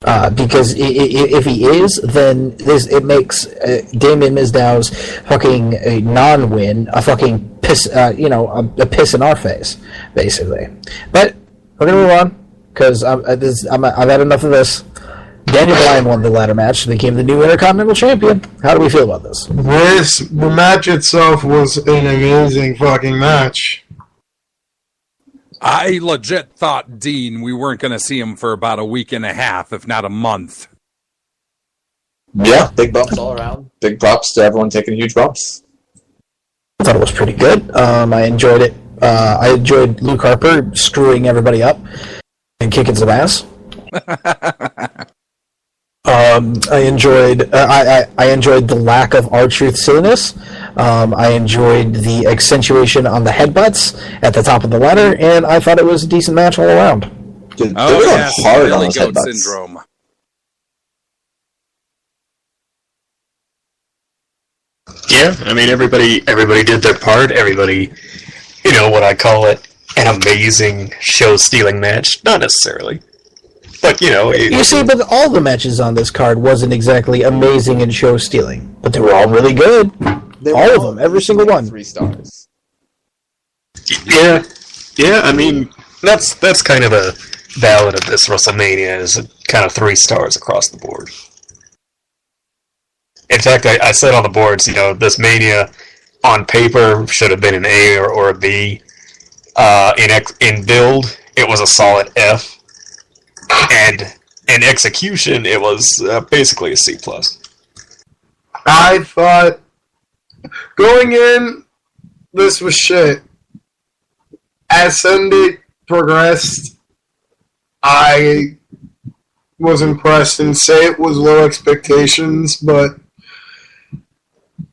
C: Because if he is, then it makes Damien Mizdow's fucking non-win a fucking piss, a piss in our face, basically. But we're gonna move on because I've had enough of this. Daniel Bryan won the ladder match and became the new Intercontinental Champion. How do we feel about this?
I: The match itself was an amazing fucking match.
G: I legit thought, Dean, we weren't going to see him for about a week and a half, if not a month.
E: Yeah, big bumps all around. Big props to everyone taking huge bumps.
C: I thought it was pretty good. I enjoyed it. I enjoyed Luke Harper screwing everybody up and kicking some ass. I enjoyed I enjoyed the lack of R-Truth silliness. I enjoyed the accentuation on the headbutts at the top of the ladder, and I thought it was a decent match all around.
E: Dude,
G: Oh,
E: they were
G: yes,
E: hard on
G: Billy
E: those
G: Goat
E: headbutts.
G: syndrome.
D: Yeah, I mean, everybody did their part. Everybody, what I call it, an amazing show-stealing match. Not necessarily. But,
C: You see, but all the matches on this card wasn't exactly amazing and show-stealing, but they were all really good. All of them, every single one.
E: 3 stars.
D: Yeah, I mean, that's kind of a ballad of this WrestleMania, is kind of 3 stars across the board. In fact, I said on the boards, this Mania on paper should have been an A or a B. In build, it was a solid F. And in execution, it was basically a C+.
I: I thought going in, this was shit. As Sunday progressed, I was impressed and say it was low expectations, but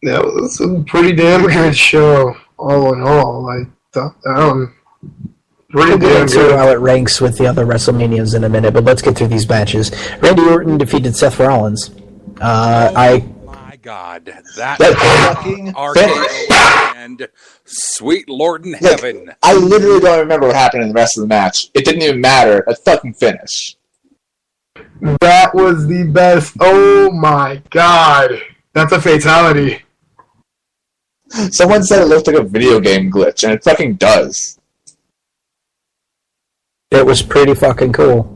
I: that was a pretty damn good show, all in all. I thought pretty
C: We'll get
I: damn
C: into
I: good.
C: how it ranks with the other WrestleManias in a minute, but let's get through these matches. Randy Orton defeated Seth Rollins.
G: My God, that
E: fucking
G: RKO and sweet Lord in heaven.
E: I literally don't remember what happened in the rest of the match. It didn't even matter. That fucking finish.
I: That was the best. Oh my god. That's a fatality.
E: Someone said it looked like a video game glitch, and it fucking does.
C: It was pretty fucking cool.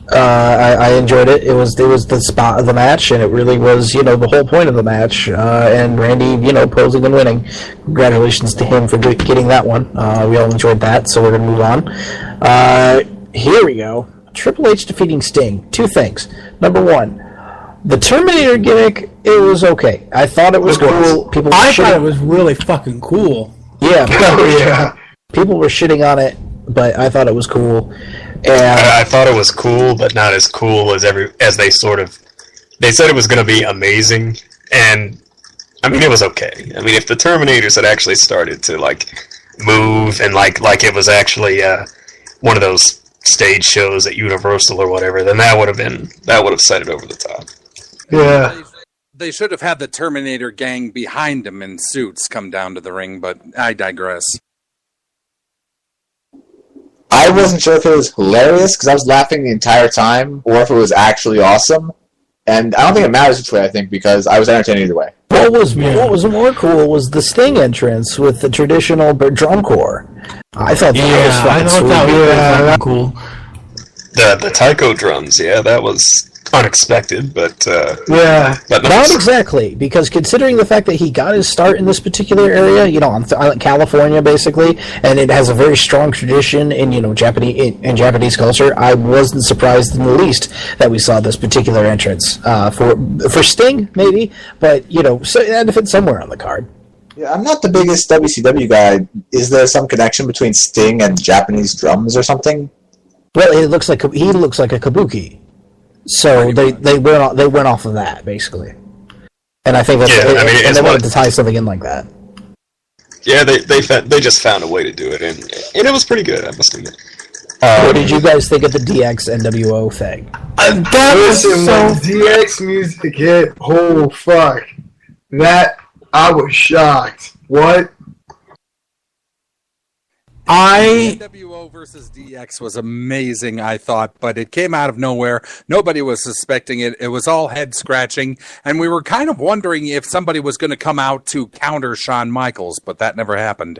C: I enjoyed it. It was the spot of the match, and it really was, the whole point of the match. And Randy, posing and winning. Congratulations to him for getting that one. We all enjoyed that, so we're going to move on. Here we go. Triple H defeating Sting. 2 things. Number 1, the Terminator gimmick, it was okay. I thought it was cool.
F: I thought it was really fucking cool.
C: Yeah.
I: Oh yeah.
C: People were shitting on it, but I thought it was cool. And
D: I thought it was cool, but not as cool as they sort of. They said it was going to be amazing, and I mean it was okay. I mean, if the Terminators had actually started to move and like it was actually one of those stage shows at Universal or whatever, then that would have set it over the top.
I: Yeah.
G: They should have had the Terminator gang behind them in suits come down to the ring, but I digress.
E: I wasn't sure if it was hilarious, because I was laughing the entire time, or if it was actually awesome. And I don't think it matters which way, I think, because I was entertained either way.
C: what was more cool was the Sting entrance with the traditional drum corps. I thought that was fucking sweet.
F: Cool.
D: The taiko drums, yeah, that was unexpected, but
I: Yeah.
D: but
C: Not exactly, because considering the fact that he got his start in this particular area, on California basically, and it has a very strong tradition in Japanese culture, I wasn't surprised in the least that we saw this particular entrance for Sting maybe, but so it had to fit somewhere on the card.
E: Yeah, I'm not the biggest WCW guy. Is there some connection between Sting and Japanese drums or something?
C: Well, he looks like a kabuki. So they went off of that basically, and I think they wanted to tie something in like that.
D: yeah, they just found a way to do it, and it was pretty good, I must admit.
C: What did you guys think of the DX NWO thing?
I: Listen, when DX music hit, oh fuck. That, I was shocked. What?
G: NWO versus DX was amazing, I thought, but it came out of nowhere. Nobody was suspecting it. It was all head scratching, and we were kind of wondering if somebody was going to come out to counter Shawn Michaels, but that never happened.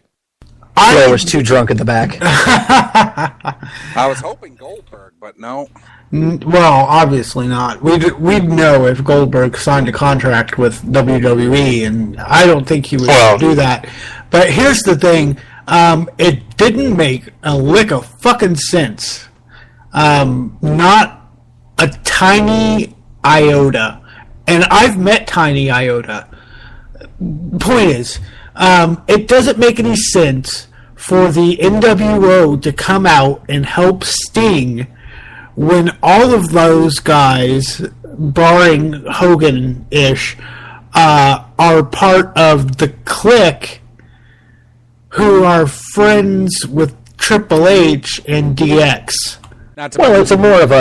C: I was too drunk at the back.
G: I was hoping Goldberg, but no.
F: Well, obviously not. We'd know if Goldberg signed a contract with WWE, and I don't think he would do that. But here's the thing. It didn't make a lick of fucking sense. Not a tiny iota. And I've met Tiny Iota. Point is, it doesn't make any sense for the NWO to come out and help Sting when all of those guys barring Hogan-ish, are part of the clique who are friends with Triple H and DX.
C: Well, it's more of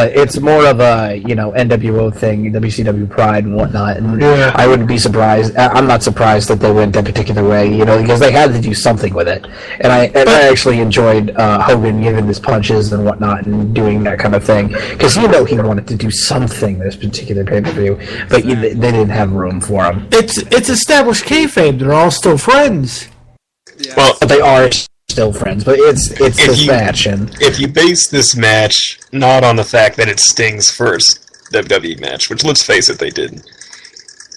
C: a NWO thing, WCW pride and whatnot, and I wouldn't be surprised. I'm not surprised that they went that particular way, because they had to do something with it. And I actually enjoyed Hogan giving his punches and whatnot and doing that kind of thing, because he wanted to do something this particular pay-per-view, but they didn't have room for him.
F: It's established kayfabe. They're all still friends.
C: Yeah. Well, but they are still friends, but it's this match. And
D: if you base this match not on the fact that it's Sting's first WWE match, which let's face it, they did.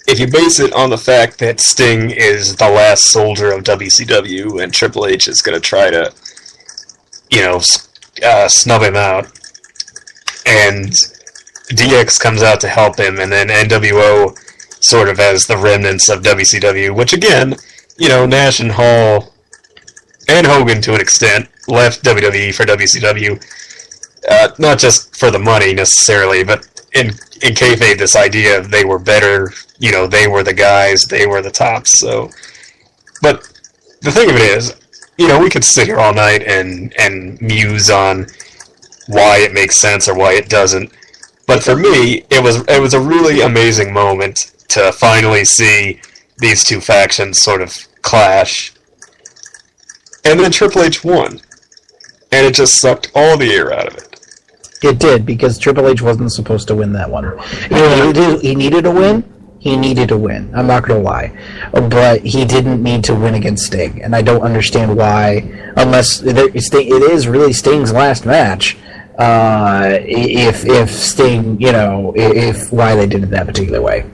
D: If you base it on the fact that Sting is the last soldier of WCW and Triple H is going to try to, snub him out, and DX comes out to help him, and then NWO sort of as the remnants of WCW, which again, Nash and Hall and Hogan, to an extent, left WWE for WCW, not just for the money necessarily, but in kayfabe, this idea of they were better, they were the guys, they were the tops. So, but the thing of it is, we could sit here all night and muse on why it makes sense or why it doesn't. But for me, it was a really amazing moment to finally see these two factions sort of clash. And then Triple H won. And it just sucked all the air out of it.
C: It did, because Triple H wasn't supposed to win that one. He needed a win. He needed to win. I'm not going to lie. But he didn't need to win against Sting. And I don't understand why, unless it is really Sting's last match, if Sting, if why they did it that particular way.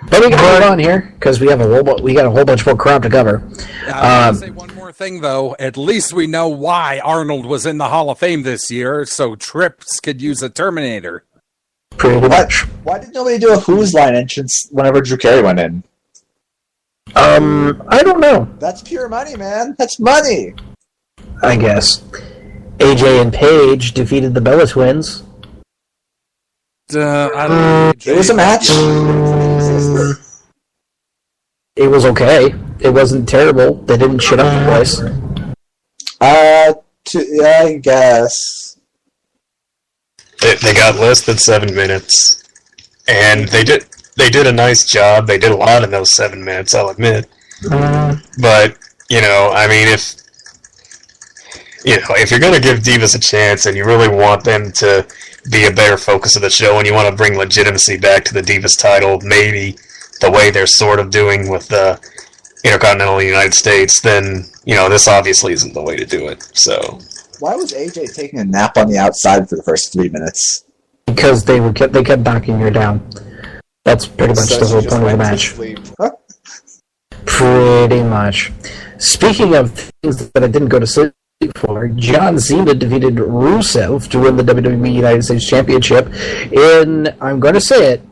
C: But we can move on here, because we got a whole bunch more crap to cover.
G: I want to say one more thing, though. At least we know why Arnold was in the Hall of Fame this year, so Trips could use a Terminator.
C: Pretty much.
E: Why did nobody do a Who's Line entrance whenever Drew Carey went in?
C: I don't know.
E: That's pure money, man. That's money.
C: I guess. AJ and Paige defeated the Bella Twins.
E: It was a match.
C: It was okay. It wasn't terrible. They didn't shit up the place.
E: I guess.
D: They got less than 7 minutes. And they did a nice job. They did a lot in those 7 minutes, I'll admit. But, if you're going to give Divas a chance and you really want them to be a better focus of the show and you want to bring legitimacy back to the Divas title, maybe the way they're sort of doing with the Intercontinental United States, then, this obviously isn't the way to do it. So,
E: why was AJ taking a nap on the outside for the first 3 minutes?
C: Because they kept knocking her down. That's pretty much the whole point of the match. Pretty much. Speaking of things that I didn't go to sleep for, John Cena defeated Rusev to win the WWE United States Championship in, I'm going to say it,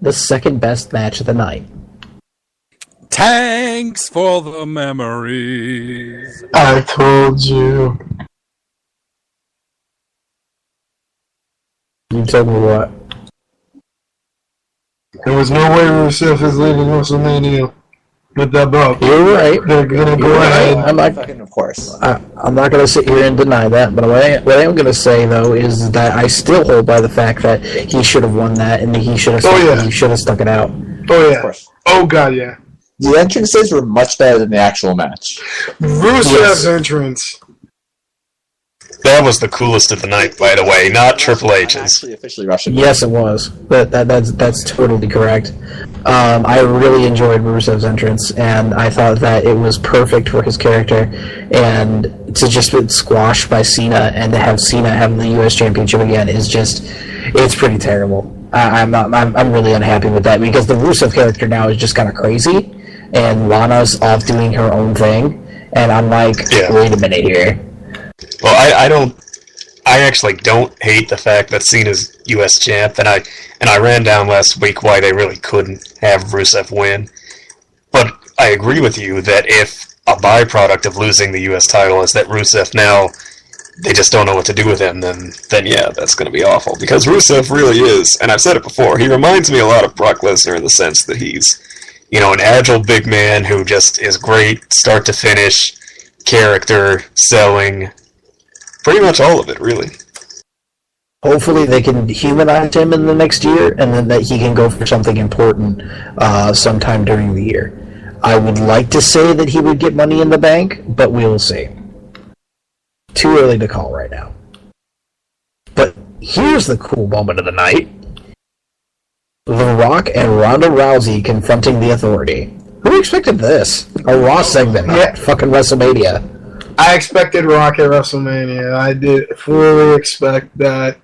C: the second best match of the night.
G: Thanks for the memories.
I: I told you.
C: You told me what?
I: There was no way Rusev is leaving WrestleMania with that belt.
C: You're right.
I: They're gonna go ahead.
E: Of course.
C: I'm not going to sit here and deny that, but what I am going to say though is that I still hold by the fact that he should have won that and he should have. He should have stuck it out.
I: Oh yeah. Oh god, yeah.
E: The entrances were much better than the actual match.
I: Rusev's entrance.
D: That was the coolest of the night, by the way, not Triple H's.
E: Officially Russian.
C: Yes, it was. That's totally correct. I really enjoyed Rusev's entrance, and I thought that it was perfect for his character. And to just be squashed by Cena and to have Cena have the U.S. Championship again it's pretty terrible. I'm really unhappy with that because the Rusev character now is just kind of crazy, and Lana's off doing her own thing, and I'm like, wait a minute here.
D: Well, I actually don't hate the fact that Cena's U.S. champ, and I ran down last week why they really couldn't have Rusev win. But I agree with you that if a byproduct of losing the U.S. title is that Rusev now they just don't know what to do with him, then yeah, that's going to be awful. Because Rusev really is, and I've said it before, he reminds me a lot of Brock Lesnar in the sense that he's, an agile big man who just is great, start to finish, character, selling, pretty much all of it, really.
C: Hopefully they can humanize him in the next year, and then that he can go for something important sometime during the year. I would like to say that he would get Money in the Bank, but we'll see. Too early to call right now. But here's the cool moment of the night. The Rock and Ronda Rousey confronting the Authority. Who expected this? A Raw segment at fucking WrestleMania.
I: I expected Rock at WrestleMania. I did fully expect that.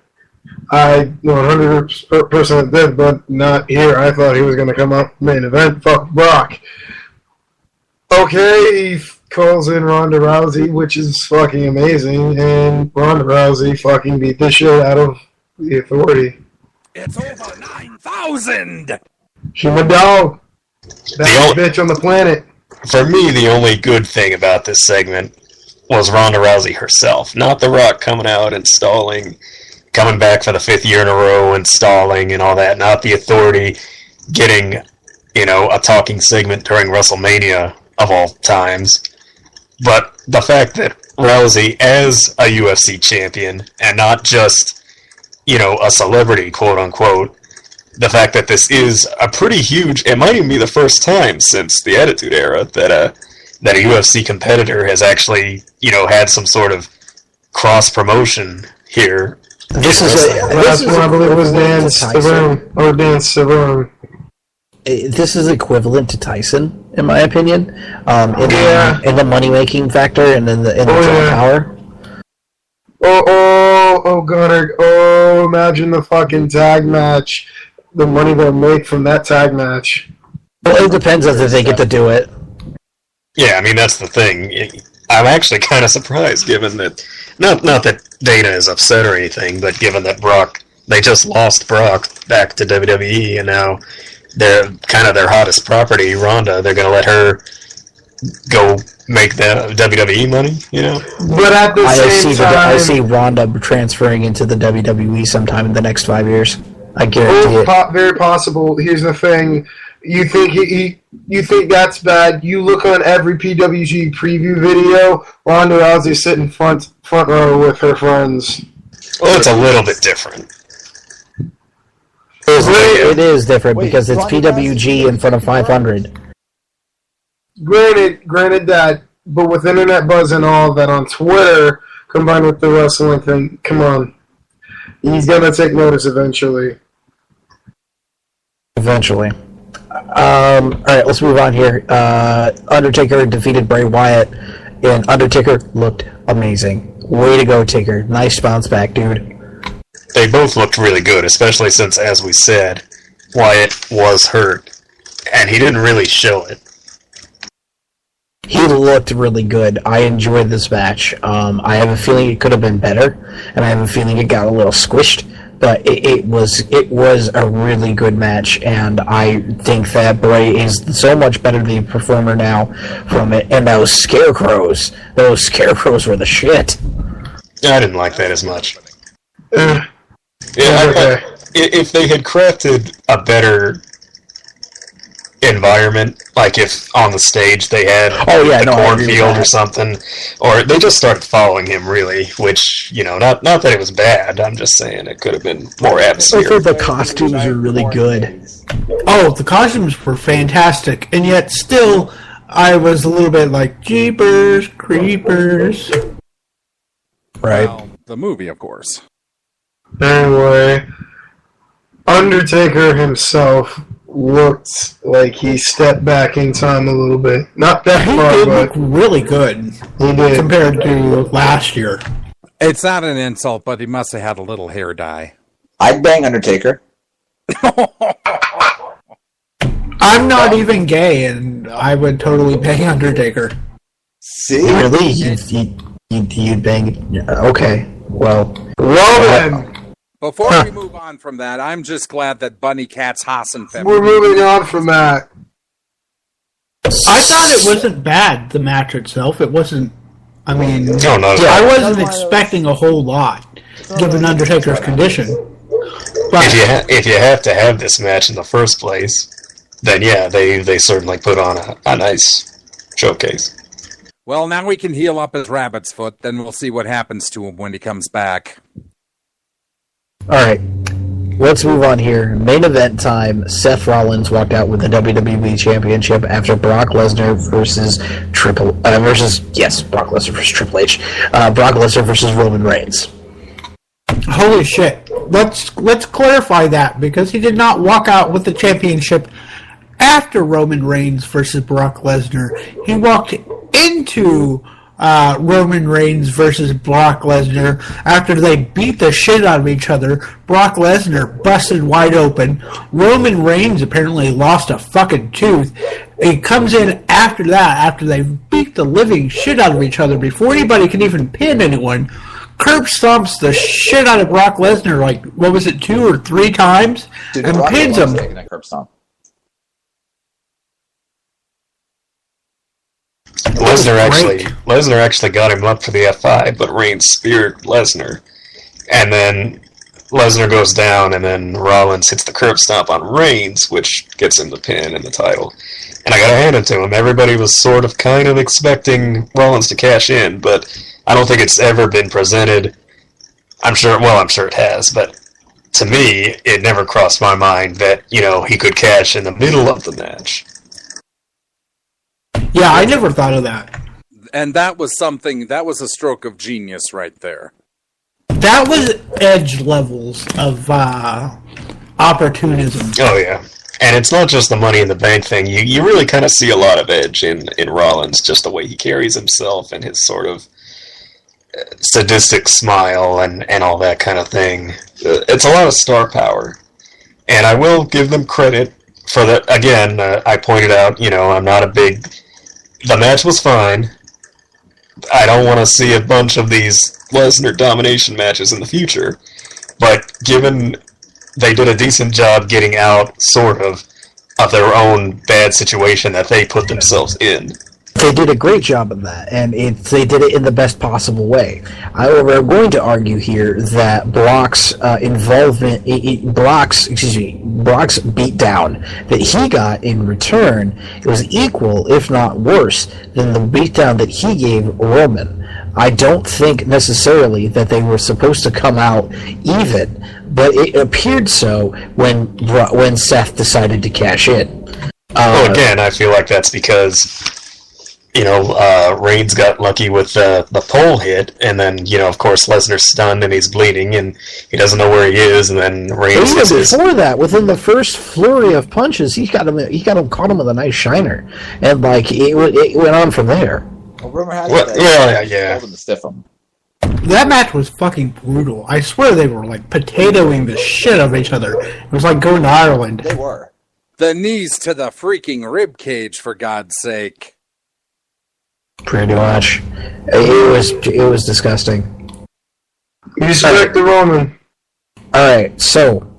I: I 100% did, but not here. I thought he was going to come up main event. Fuck Brock. Okay, he calls in Ronda Rousey, which is fucking amazing, and Ronda Rousey fucking beat the shit out of the Authority.
G: It's over 9,000!
I: She's my dog. Best bitch on the planet.
D: For me, the only good thing about this segment was Ronda Rousey herself. Not The Rock coming out and stalling, coming back for the 5th year in a row and stalling and all that. Not the Authority getting, a talking segment during WrestleMania of all times. But the fact that Rousey, as a UFC champion, and not just, a celebrity, quote-unquote, the fact that this is a pretty huge, it might even be the first time since the Attitude Era that a UFC competitor has actually, had some sort of cross-promotion here.
C: This is
I: That's what I believe was Dan Severn.
C: This is equivalent to Tyson, in my opinion, in the money-making factor and in the draw power.
I: Oh, Gunnar. Oh, imagine the fucking tag match. The money they'll make from that tag match.
C: Well, it depends on if they get to do it.
D: Yeah, I mean, that's the thing. I'm actually kind of surprised, given that, not that Dana is upset or anything, but given that they just lost Brock back to WWE, and now they're kind of their hottest property, Ronda, they're going to let her go make the WWE money,
I: But at the same time,
C: I see Ronda transferring into the WWE sometime in the next 5 years. I guarantee it.
I: Very possible. Here's the thing: you think you think that's bad? You look on every PWG preview video. Ronda Rousey sitting front row with her friends.
D: Well, it's a little bit different.
C: It is different because it's PWG in front of 500.
I: Granted that, but with internet buzz and all that on Twitter, combined with the wrestling thing, come on. He's gonna take notice eventually.
C: Eventually. Alright, let's move on here. Undertaker defeated Bray Wyatt, and Undertaker looked amazing. Way to go, Taker. Nice bounce back, dude.
D: They both looked really good, especially since, as we said, Wyatt was hurt, and he didn't really show it.
C: He looked really good. I enjoyed this match. I have a feeling it could have been better, and I have a feeling it got a little squished, but it was a really good match, and I think that Bray is so much better the performer now from it. And those scarecrows were the shit.
D: I didn't like that as much. If they had crafted a better environment, like if on the stage they had the cornfield or something, or they just started following him, really, which, not that it was bad, I'm just saying it could have been more atmosphere.
C: I thought the costumes were really good.
F: Oh, the costumes were fantastic, and yet still, I was a little bit like, jeepers, creepers.
C: Right.
G: Well, the movie, of course.
I: Anyway, Undertaker himself looked like he stepped back in time a little bit. Not that far,
F: He did
I: but
F: look really good
I: he did.
F: compared to last year.
G: It's not an insult, but he must have had a little hair dye.
J: I'd bang Undertaker.
F: I'm not even gay, and I would totally bang Undertaker.
J: See?
C: Really? You'd bang... Okay, well...
I: Roman!
G: Before we move on from that, I'm just glad that Bunny Cat's Hassan
I: We're moving on from that.
F: I thought it wasn't bad, the match itself. It wasn't... I mean,
D: No, no, no.
F: I wasn't expecting a whole lot, given Undertaker's condition. But
D: If you have to have this match in the first place, then yeah, they certainly put on a nice showcase.
G: Well, now we can heal up his rabbit's foot, then we'll see what happens to him when he comes back.
C: All right, let's move on here. Main event time. Seth Rollins walked out with the WWE Championship after Brock Lesnar versus Brock Lesnar versus Triple H. Brock Lesnar versus Roman Reigns.
F: holy shit! Let's clarify that, because he did not walk out with the championship after Roman Reigns versus Brock Lesnar. He walked into Roman Reigns versus Brock Lesnar after they beat the shit out of each other. Brock Lesnar busted wide open. Roman Reigns apparently lost a fucking tooth. He comes in after that, after they beat the living shit out of each other, before anybody can even pin anyone. Curb stomps the shit out of Brock Lesnar, like, what was it, 2 or 3 times?
J: Dude,
C: And
J: Brock
C: pins
J: loves
C: him.
J: taking a curb stomp.
D: Lesnar actually got him up for the F5, but Reigns speared Lesnar, and then Lesnar goes down, and then Rollins hits the curb stomp on Reigns, which gets him the pin and the title. And I gotta hand it to him. Everybody was sort of kind of expecting Rollins to cash in, but I don't think it's ever been presented. I'm sure it has, but to me, it never crossed my mind that, he could cash in the middle of the match.
F: Yeah, I never thought of that.
G: And that was a stroke of genius right there.
F: That was Edge levels of opportunism.
D: Oh, yeah. And it's not just the Money in the Bank thing. You really kind of see a lot of Edge in Rollins, just the way he carries himself and his sort of sadistic smile and all that kind of thing. It's a lot of star power. And I will give them credit for that. Again, I pointed out, I'm not a big... The match was fine. I don't want to see a bunch of these Lesnar domination matches in the future. But given they did a decent job getting out, sort of their own bad situation that they put themselves in.
C: They did a great job of that, and they did it in the best possible way. However, I'm going to argue here that Brock's involvement, Brock's beatdown that he got in return, it was equal, if not worse, than the beatdown that he gave Roman. I don't think necessarily that they were supposed to come out even, but it appeared so when Seth decided to cash in.
D: Well, again, I feel like that's because Reigns got lucky with the pole hit, and then, of course, Lesnar's stunned and he's bleeding, and he doesn't know where he is, and then Reigns
C: even before that, within the first flurry of punches, he caught him with a nice shiner, and it went on from there.
J: Well, rumor has it that he told him to stiff him.
F: That match was fucking brutal. I swear they were like potatoing the shit out of each other. It was like going to Ireland.
J: They were.
G: The knees to the freaking rib cage, for God's sake.
C: Pretty much. It was disgusting.
I: Respect the Roman.
C: Alright, so.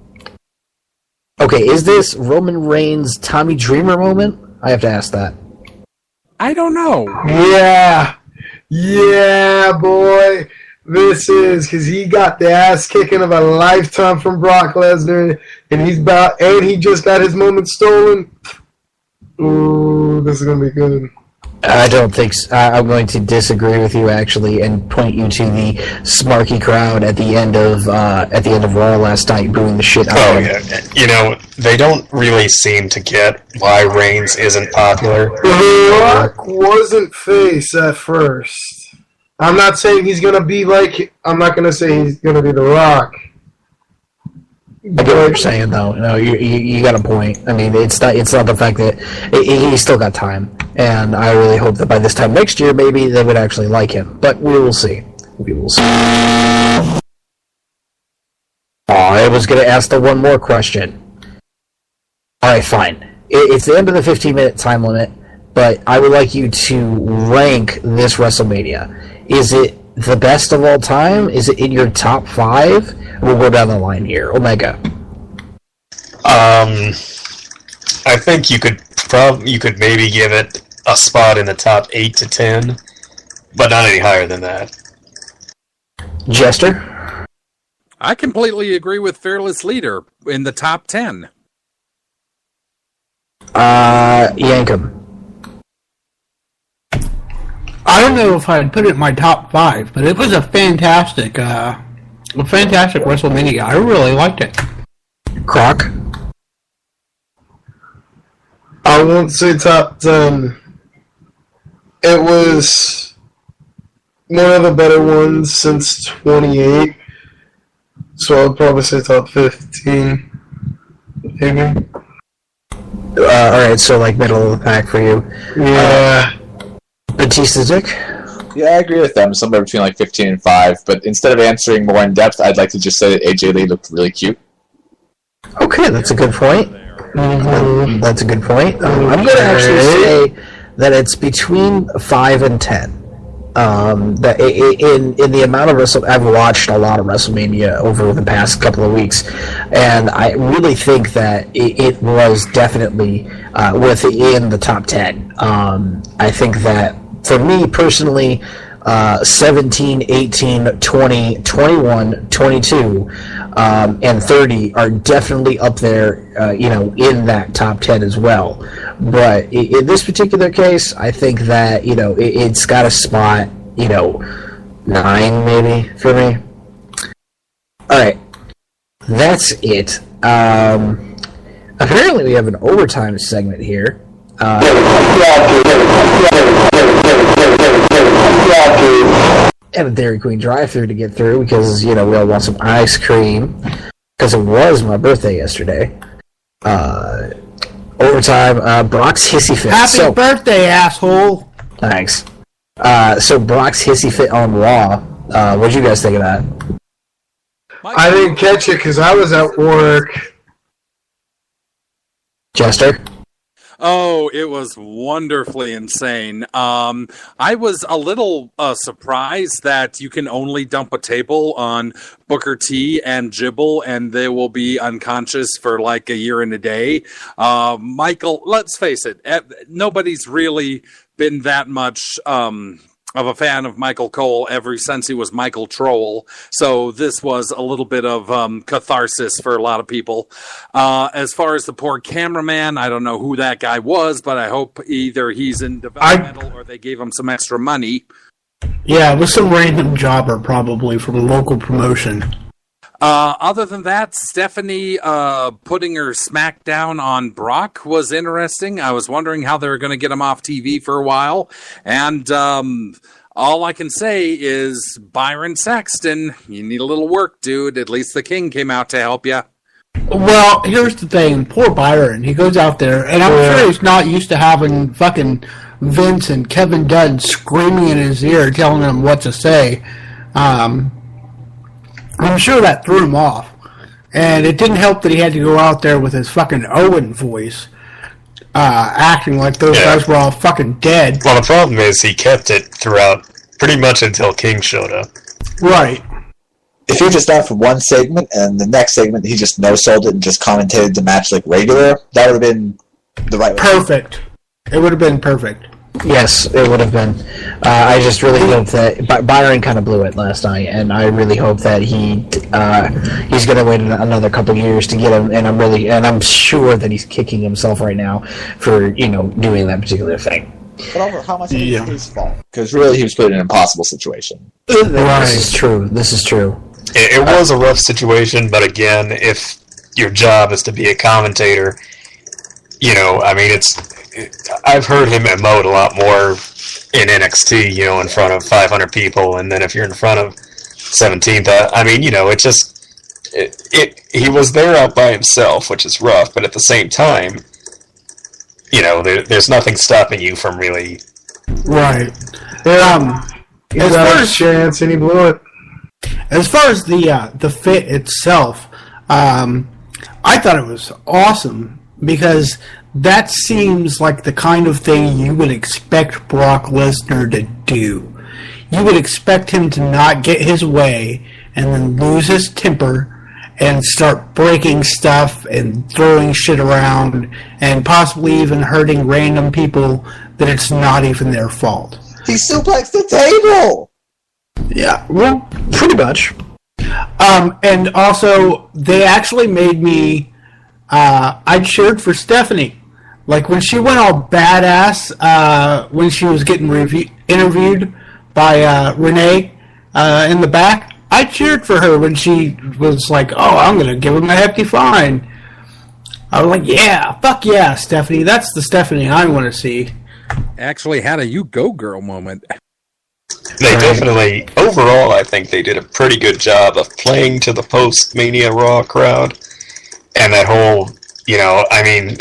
C: Okay, is this Roman Reigns' Tommy Dreamer moment? I have to ask that.
G: I don't know.
I: Yeah, boy. This is because he got the ass kicking of a lifetime from Brock Lesnar, and he just got his moment stolen. Ooh, this is gonna be good.
C: I don't think so. I'm going to disagree with you actually, and point you to the smarky crowd at the end of Raw last night, booing the shit out of him.
D: Yeah, they don't really seem to get why Reigns isn't popular.
I: The Rock wasn't face at first. I'm not saying he's gonna be like. I'm not gonna say he's gonna be The Rock.
C: I get what you're saying, though. No, you got a point. I mean, it's not the fact that he's still got time, and I really hope that by this time next year, maybe they would actually like him. But we will see. We will see. I was going to ask the one more question. All right, fine. It's the end of the 15-minute time limit, but I would like you to rank this WrestleMania. Is it the best of all time? Is it in your top 5? We'll go down the line here. Omega.
D: I think you could maybe give it a spot in the top 8 to 10. but not any higher than that.
C: Jester?
G: I completely agree with Fearless Leader in the top 10.
C: Yankum.
F: I don't know if I'd put it in my top 5, but it was a fantastic WrestleMania. I really liked it.
C: Croc?
I: I won't say top 10. It was one of the better ones since 28. So I'd probably say top 15. Maybe.
C: Alright, so like middle of the pack for you.
I: Yeah.
C: Batista Dick?
J: Yeah, I agree with them. Somewhere between like 15 and 5. But instead of answering more in depth, I'd like to just say that AJ Lee looked really cute.
C: Okay, that's a good point. That's a good point. I'm going to actually say that it's between 5 and 10. That in the amount of I've watched a lot of WrestleMania over the past couple of weeks, and I really think that it was definitely within the top 10. I think that for me personally, 17, 18, 20, 21, 22, and 30 are definitely up there, in that top 10 as well. But in this particular case, I think that, it's got a spot, 9 maybe for me. Alright. That's it. Apparently we have an overtime segment here. And a Dairy Queen drive-thru to get through because, we all want some ice cream. Because it was my birthday yesterday. Overtime, Brock's hissy fit.
F: Happy birthday, asshole!
C: Thanks. So Brock's hissy fit on Raw. What'd you guys think of that?
I: I didn't catch it because I was at work.
C: Jester?
G: Oh, it was wonderfully insane. I was a little surprised that you can only dump a table on Booker T and Jibble, and they will be unconscious for like a year and a day. Michael, let's face it, nobody's really been that much of a fan of Michael Cole ever since he was Michael Troll. So this was a little bit of catharsis for a lot of people. As far as the poor cameraman, I don't know who that guy was, but I hope either he's in developmental or they gave him some extra money.
F: Yeah, it was some random jobber probably from a local promotion.
G: Other than that, Stephanie putting her smackdown on Brock was interesting. I was wondering how they were going to get him off TV for a while. And all I can say is, Byron Saxton, you need a little work, dude. At least the King came out to help you.
F: Well, here's the thing. Poor Byron. He goes out there, and I'm sure he's not used to having fucking Vince and Kevin Dunn screaming in his ear, telling him what to say. I'm sure that threw him off. And it didn't help that he had to go out there with his fucking Owen voice, acting like those guys were all fucking dead.
D: Well, the problem is he kept it throughout pretty much until King showed up.
F: Right.
J: If he just done for one segment, and the next segment he just no-sold it and just commentated the match like regular, that would have been the right way.
F: Perfect. It would have been perfect.
C: Yes, it would have been. I just really hope that Byron kind of blew it last night, and I really hope that he's going to wait another couple years to get him. And I'm sure that he's kicking himself right now for doing that particular thing.
J: But over how much of it is his fault? Because really, he was put in an impossible situation.
C: This is true.
D: It was a rough situation, but again, if your job is to be a commentator, I've heard him emote a lot more in NXT, in front of 500 people, and then if you're in front of 17th, he was there out by himself, which is rough, but at the same time, there's nothing stopping you from really...
F: Right.
I: He got a chance and he blew it.
F: As far as the fit itself, I thought it was awesome because that seems like the kind of thing you would expect Brock Lesnar to do. You would expect him to not get his way and then lose his temper and start breaking stuff and throwing shit around and possibly even hurting random people that it's not even their fault.
J: He suplexed the table!
C: Yeah, well, pretty much. And also, they actually made me... I cheered for Stephanie. Like, when she went all badass when she was getting interviewed by Renee in the back, I cheered for her when she was like, oh, I'm going to give him a hefty fine. I was like, yeah, fuck yeah, Stephanie. That's the Stephanie I want to see.
G: Actually had a you go girl moment.
D: They definitely, overall, I think they did a pretty good job of playing to the post-Mania Raw crowd. And that whole, I mean,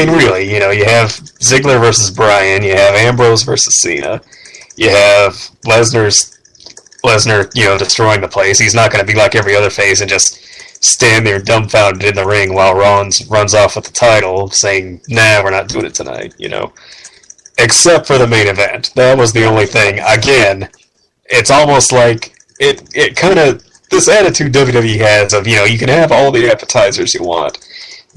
D: really, you have Ziggler versus Bryan, you have Ambrose versus Cena, you have Lesnar, destroying the place. He's not going to be like every other face and just stand there dumbfounded in the ring while Rollins runs off with the title saying, nah, we're not doing it tonight, Except for the main event. That was the only thing. Again, it's almost like it kind of, this attitude WWE has of, you can have all the appetizers you want,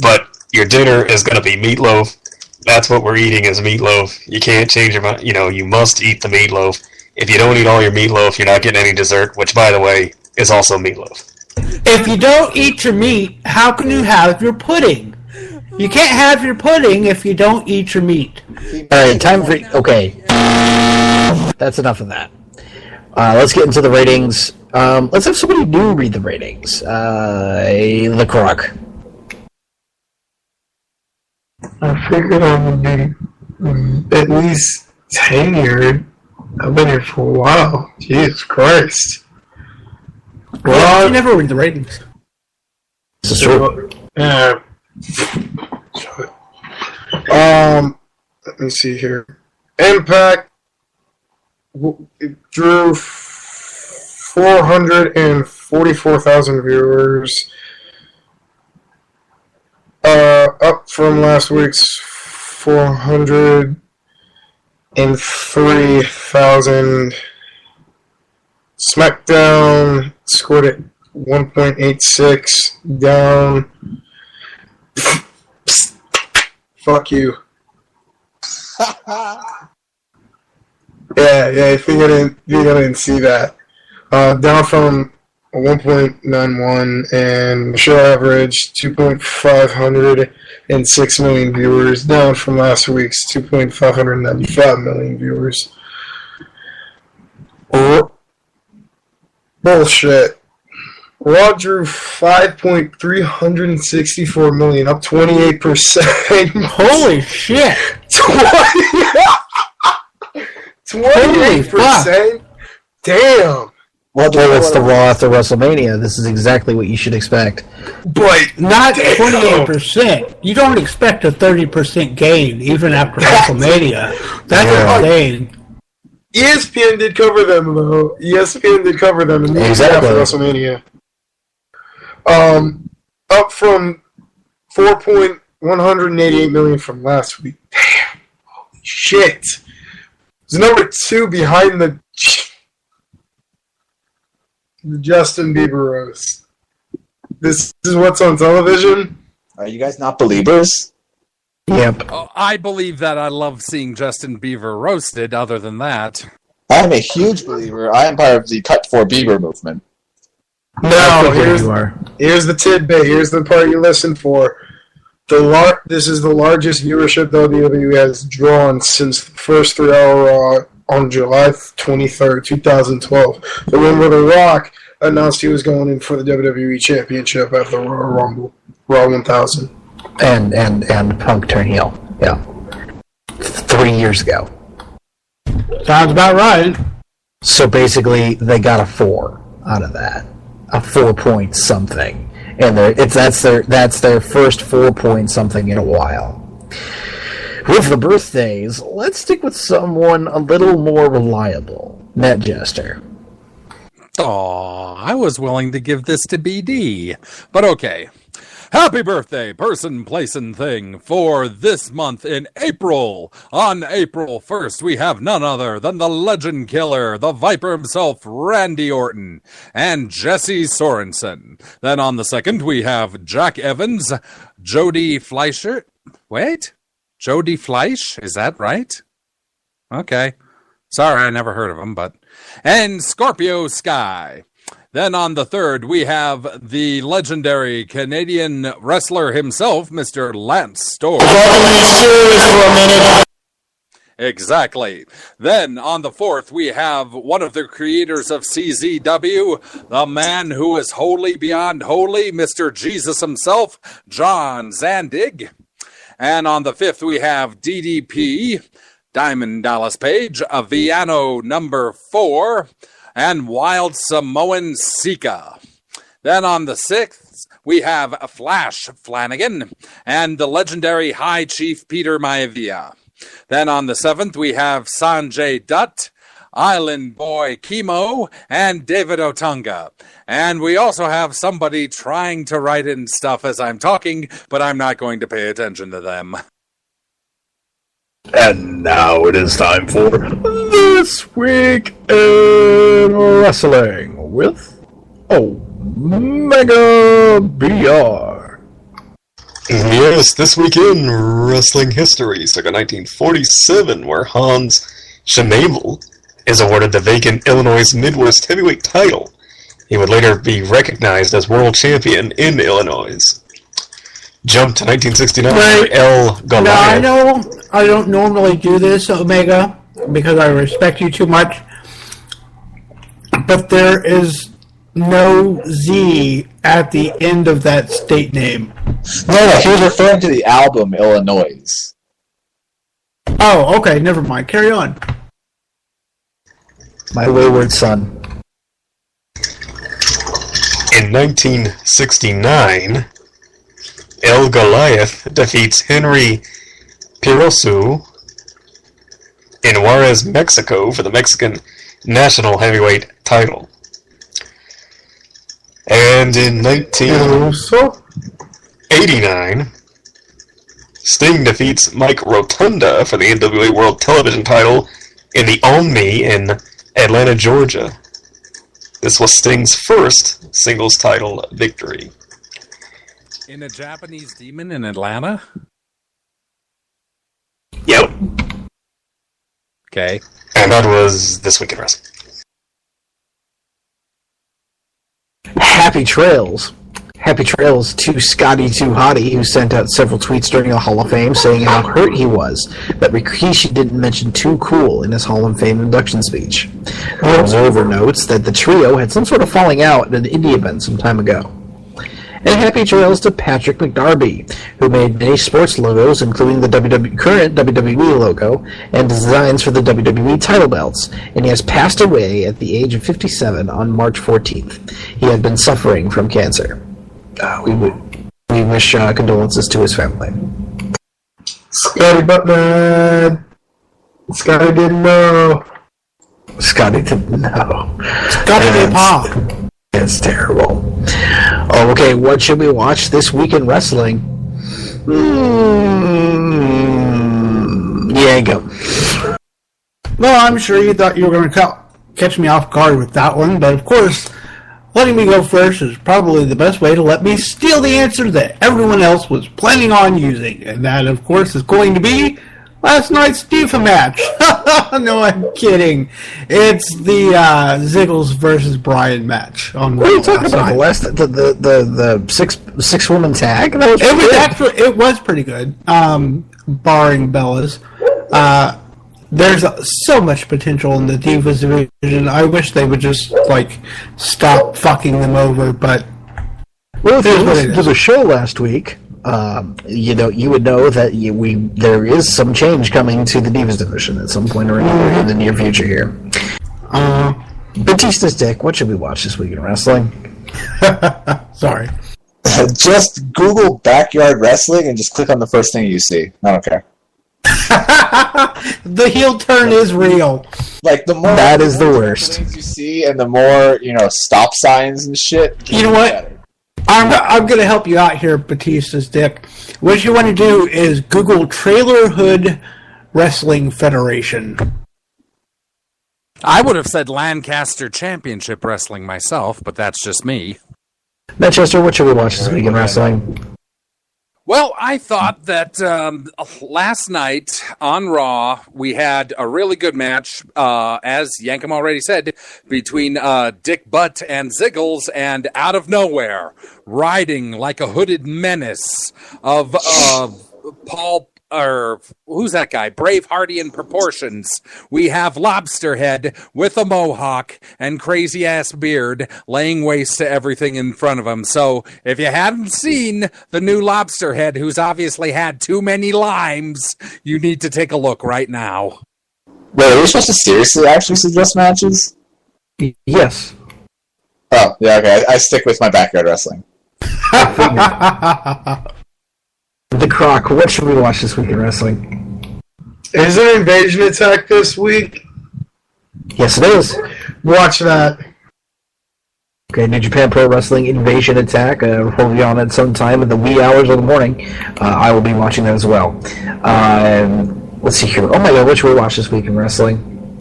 D: but your dinner is going to be meatloaf. That's what we're eating is meatloaf. You can't change your mind. You must eat the meatloaf. If you don't eat all your meatloaf, you're not getting any dessert, which, by the way, is also meatloaf.
F: If you don't eat your meat, how can you have your pudding? You can't have your pudding if you don't eat your meat.
C: Alright, time for... Okay. That's enough of that. Let's get into the ratings. Let's have somebody new read the ratings. The Croc.
I: I figured I would be at least tenured. I've been here for a while. Jesus Christ.
F: Well, you never read the ratings.
C: This is true.
I: Yeah. Let me see here. Impact drew 444,000 viewers. Up from last week's 403,000. SmackDown scored at 1.86, down. Fuck you. Yeah, I think I didn't see that. Down from 1.91, and the show averaged 2.506 million viewers, down from last week's 2.595 million viewers. Bullshit. Raw drew 5.364 million, up 28%.
F: Holy shit!
I: 28%? Damn!
C: Well, it's the Raw after WrestleMania. This is exactly what you should expect.
I: But
F: not 28%. You don't expect a 30% gain even after WrestleMania. That's insane.
I: ESPN did cover them though. ESPN did cover them immediately after WrestleMania. Up from 4.188 million from last week. Damn, holy shit! It's number 2 behind the Justin Bieber roast. This is what's on television.
J: Are you guys not believers?
C: Yep.
G: Oh, I believe that. I love seeing Justin Bieber roasted. Other than that,
J: I'm a huge believer. I am part of the Cut for Bieber movement.
I: No, here's the tidbit. Here's the part you listen for. This is the largest viewership WWE has drawn since the first 3-hour Raw on July 23rd, 2012. The one where The Rock announced he was going in for the WWE Championship at the Royal Rumble, Raw 1000.
C: And Punk turned heel. Yeah. 3 years ago.
F: Sounds about right.
C: So basically, they got a 4 out of that. A 4 point something. And that's their first 4 point something in a while. With the birthdays, let's stick with someone a little more reliable. Net Jester.
G: aw, I was willing to give this to BD, but okay. Happy birthday, person, place, and thing, for this month in April. On April 1st, we have none other than the legend killer, the Viper himself, Randy Orton, and Jesse Sorensen. Then on the 2nd, we have Jack Evans, Jody Fleischer. Wait, Jody Fleisch? Is that right? Okay. Sorry, I never heard of him, and Scorpio Sky. Then on the third, we have the legendary Canadian wrestler himself, Mr. Lance Storm. Exactly. Then on the fourth, we have one of the creators of CZW, the man who is holy beyond holy, Mr. Jesus himself, John Zandig. And on the fifth, we have DDP, Diamond Dallas Page, Aviano number 4, and Wild Samoan Sika. Then on the sixth, we have Flash Flanagan and the legendary High Chief Peter Maivia. Then on the seventh, we have Sanjay Dutt, Island Boy Chemo, and David Otunga. And we also have somebody trying to write in stuff as I'm talking, but I'm not going to pay attention to them.
C: And now it is time for This Week in Wrestling with Omega BR.
D: Yes, This Week in Wrestling History, circa 1947, where Hans Schmabel is awarded the vacant Illinois Midwest Heavyweight title. He would later be recognized as world champion in Illinois. Jump to 1969,
F: Right.
D: El Goliath.
F: Now, I don't normally do this, Omega, because I respect you too much. But there is no Z at the end of that state name.
J: No, he was referring to the album Illinois.
F: Oh, okay, never mind. Carry on.
C: My wayward son.
D: In 1969, El Goliath defeats Henry Pirosu in Juarez, Mexico for the Mexican National Heavyweight title. And in 1989, Sting defeats Mike Rotunda for the NWA World Television title in the Omni in Atlanta, Georgia. This was Sting's first singles title victory.
G: In a Japanese demon in Atlanta?
D: Yep.
G: Okay.
D: And that was This Week in Wrestling.
C: Happy Trails. Happy Trails to Scotty Too Hottie, who sent out several tweets during the Hall of Fame saying how hurt he was that Rikishi didn't mention Too Cool in his Hall of Fame induction speech. The Observer notes that the trio had some sort of falling out at an indie event some time ago. And happy trails to Patrick McDarby, who made many sports logos, including the current WWE logo, and designs for the WWE title belts, and he has passed away at the age of 57 on March 14th. He had been suffering from cancer. We wish condolences to his family.
I: Scotty Butler. Scotty didn't know.
C: Scotty didn't know.
F: Scotty didn't pop.
C: It's terrible. Oh, okay, what should we watch this week in wrestling? Yeah, go.
F: Well, I'm sure you thought you were going to catch me off guard with that one, but of course, letting me go first is probably the best way to let me steal the answer that everyone else was planning on using, and that, of course, is going to be last night's Diva match. No, I'm kidding. It's the Ziggles versus Bryan match. On
C: What are you talking about? The six woman tag? That was
F: it was pretty good, barring Bella's. There's so much potential in the Divas division. I wish they would just stop fucking them over. But
C: well, if you listened to the show last week, you would know that there is some change coming to the Divas division at some point or another in the near future here. Batista's dick. What should we watch this week in wrestling?
F: Sorry.
J: Just Google backyard wrestling and just click on the first thing you see. I don't care.
F: The heel turn is real.
J: The more
C: that is the worst
J: things you see, and the more stop signs and shit.
F: You know what? I'm going to help you out here, Batista's dick. What you want to do is Google Trailer Hood Wrestling Federation.
G: I would have said Lancaster Championship Wrestling myself, but that's just me.
C: Manchester, what should we watch this week in wrestling?
G: Well, I thought that last night on Raw, we had a really good match, as Yankum already said, between Dick Butt and Ziggles, and out of nowhere, riding like a hooded menace of Paul, or who's that guy? Brave, Hardy in proportions. We have Lobster Head with a mohawk and crazy ass beard laying waste to everything in front of him. So if you haven't seen the new Lobster Head, who's obviously had too many limes, you need to take a look right now.
J: Wait, are we supposed to seriously actually suggest matches?
C: Yes.
J: Oh, yeah, okay. I stick with my backyard wrestling.
C: The Croc, what should we watch this week in wrestling?
I: Is there Invasion Attack this week?
C: Yes, it is.
I: Watch that.
C: Okay, New Japan Pro Wrestling Invasion Attack will be on at some time in the wee hours of the morning. I will be watching that as well. Let's see here. Oh my god, what should we watch this week in wrestling?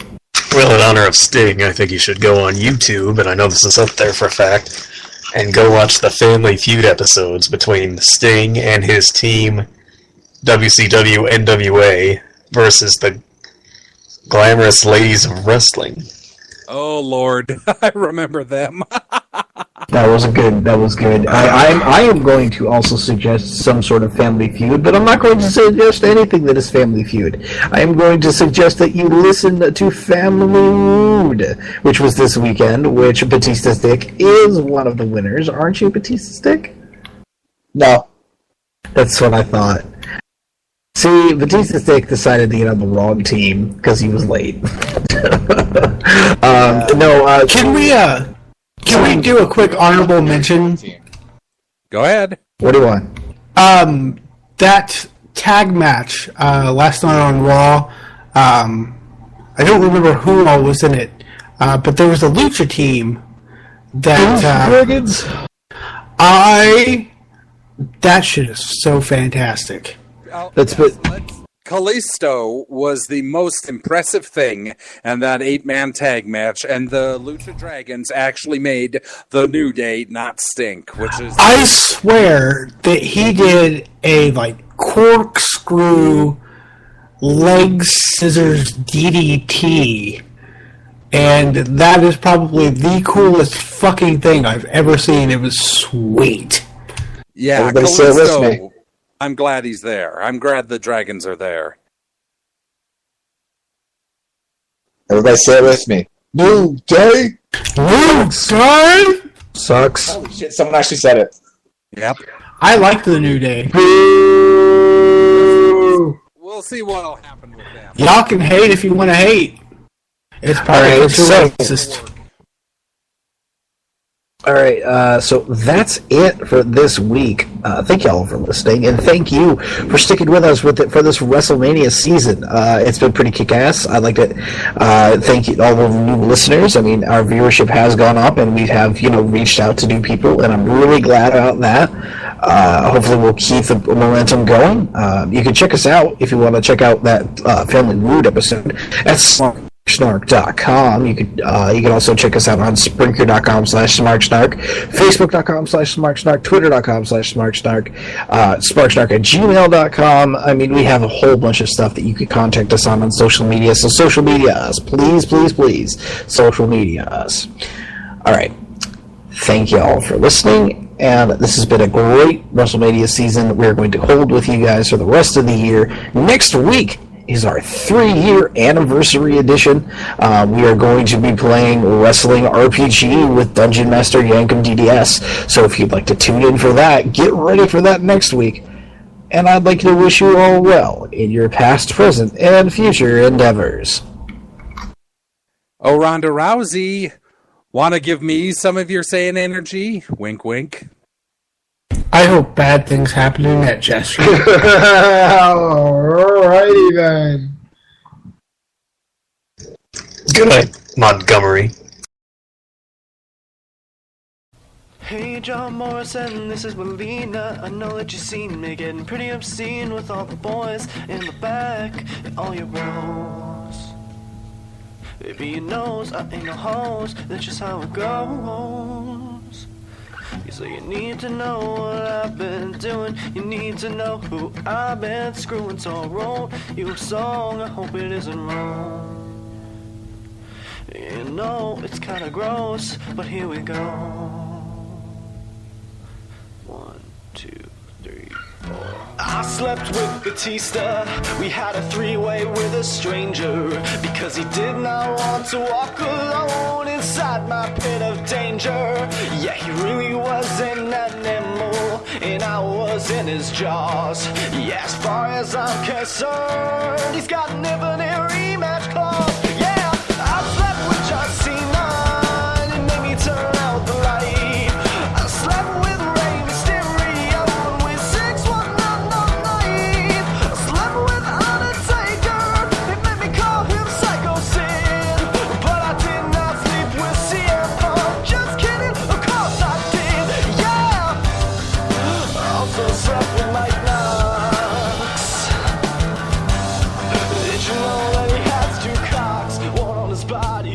D: Well, in honor of Sting, I think you should go on YouTube, and I know this is up there for a fact, and go watch the Family Feud episodes between Sting and his team, WCW NWA, versus the Glamorous Ladies of Wrestling.
G: Oh, Lord. I remember them.
C: That was good. I am going to also suggest some sort of Family Feud, but I'm not going to suggest anything that is Family Feud. I am going to suggest that you listen to Family Feud, which was this weekend, which Batista's Dick is one of the winners. Aren't you, Batista's Dick?
J: No.
C: That's what I thought. See, Batista's Dick decided to get on the wrong team because he was late.
F: Can we do a quick honorable mention?
G: Go ahead.
C: What do you want?
F: That tag match last night on Raw. I don't remember who all was in it, but there was a Lucha team that that shit is so fantastic.
G: Kalisto was the most impressive thing in that 8-man tag match, and the Lucha Dragons actually made the New Day not stink, which is...
F: I swear that he did a, corkscrew leg scissors DDT, and that is probably the coolest fucking thing I've ever seen. It was sweet.
G: Yeah, Kalisto... I'm glad he's there. I'm glad the Dragons are there.
J: Everybody say it with me. New Day?
F: New Day?
C: Sucks.
J: Holy shit, someone actually said it.
G: Yep.
F: I like the New Day.
G: We'll see what'll happen with them.
F: Y'all can hate if you want to hate. It's probably racist.
C: Alright, so that's it for this week. Thank y'all for listening, and thank you for sticking with us for this WrestleMania season. It's been pretty kick-ass. I liked it. Thank you all the new listeners. I mean, our viewership has gone up, and we have, reached out to new people, and I'm really glad about that. Hopefully we'll keep the momentum going. You can check us out if you want to check out that Family Rude episode at SmartSnark.com. You can also check us out on Spreaker.com/SmartSnark, Facebook.com/SmartSnark, Twitter.com/SmartSnark, SmartSnark@gmail.com. I mean, we have a whole bunch of stuff that you can contact us on social media. So social media us, please, please, please. Social media us. All right. Thank you all for listening, and this has been a great WrestleMania season. We're going to hold with you guys for the rest of the year. Next week is our 3-year anniversary edition. We are going to be playing Wrestling RPG with Dungeon Master Yankum DDS. So if you'd like to tune in for that, get ready for that next week. And I'd like to wish you all well in your past, present, and future endeavors.
G: Oh, Ronda Rousey, want to give me some of your Saiyan energy? Wink, wink.
F: I hope bad things happen in that gesture.
I: Alrighty then.
D: Good night, Montgomery.
A: Hey John Morrison, this is Melina. I know that you've seen me getting pretty obscene with all the boys in the back and all your bros. Baby, you knows I ain't no hoes, that's just how it goes. You say you need to know what I've been doing. You need to know who I've been screwing. So I wrote you a song, I hope it isn't wrong. You know it's kinda gross, but here we go. 1, 2, 3, 4. I slept with Batista. We had a three-way with a stranger because he did not want to walk alone inside my pit of danger. Yeah, he really was an animal, and I was in his jaws. Yeah, as far as I'm concerned, he's got an infinite rematch clause. Yeah, I slept with John Cena, and it made me turn out the light. I slept with Rey Mysterio, and we 619. I slept with Undertaker, it made me call him Psycho Sid. But I did not sleep with CM Punk, just kidding, of course I did. Yeah, I also slept with Mike Knox. Did you know that he has two cocks, one on his body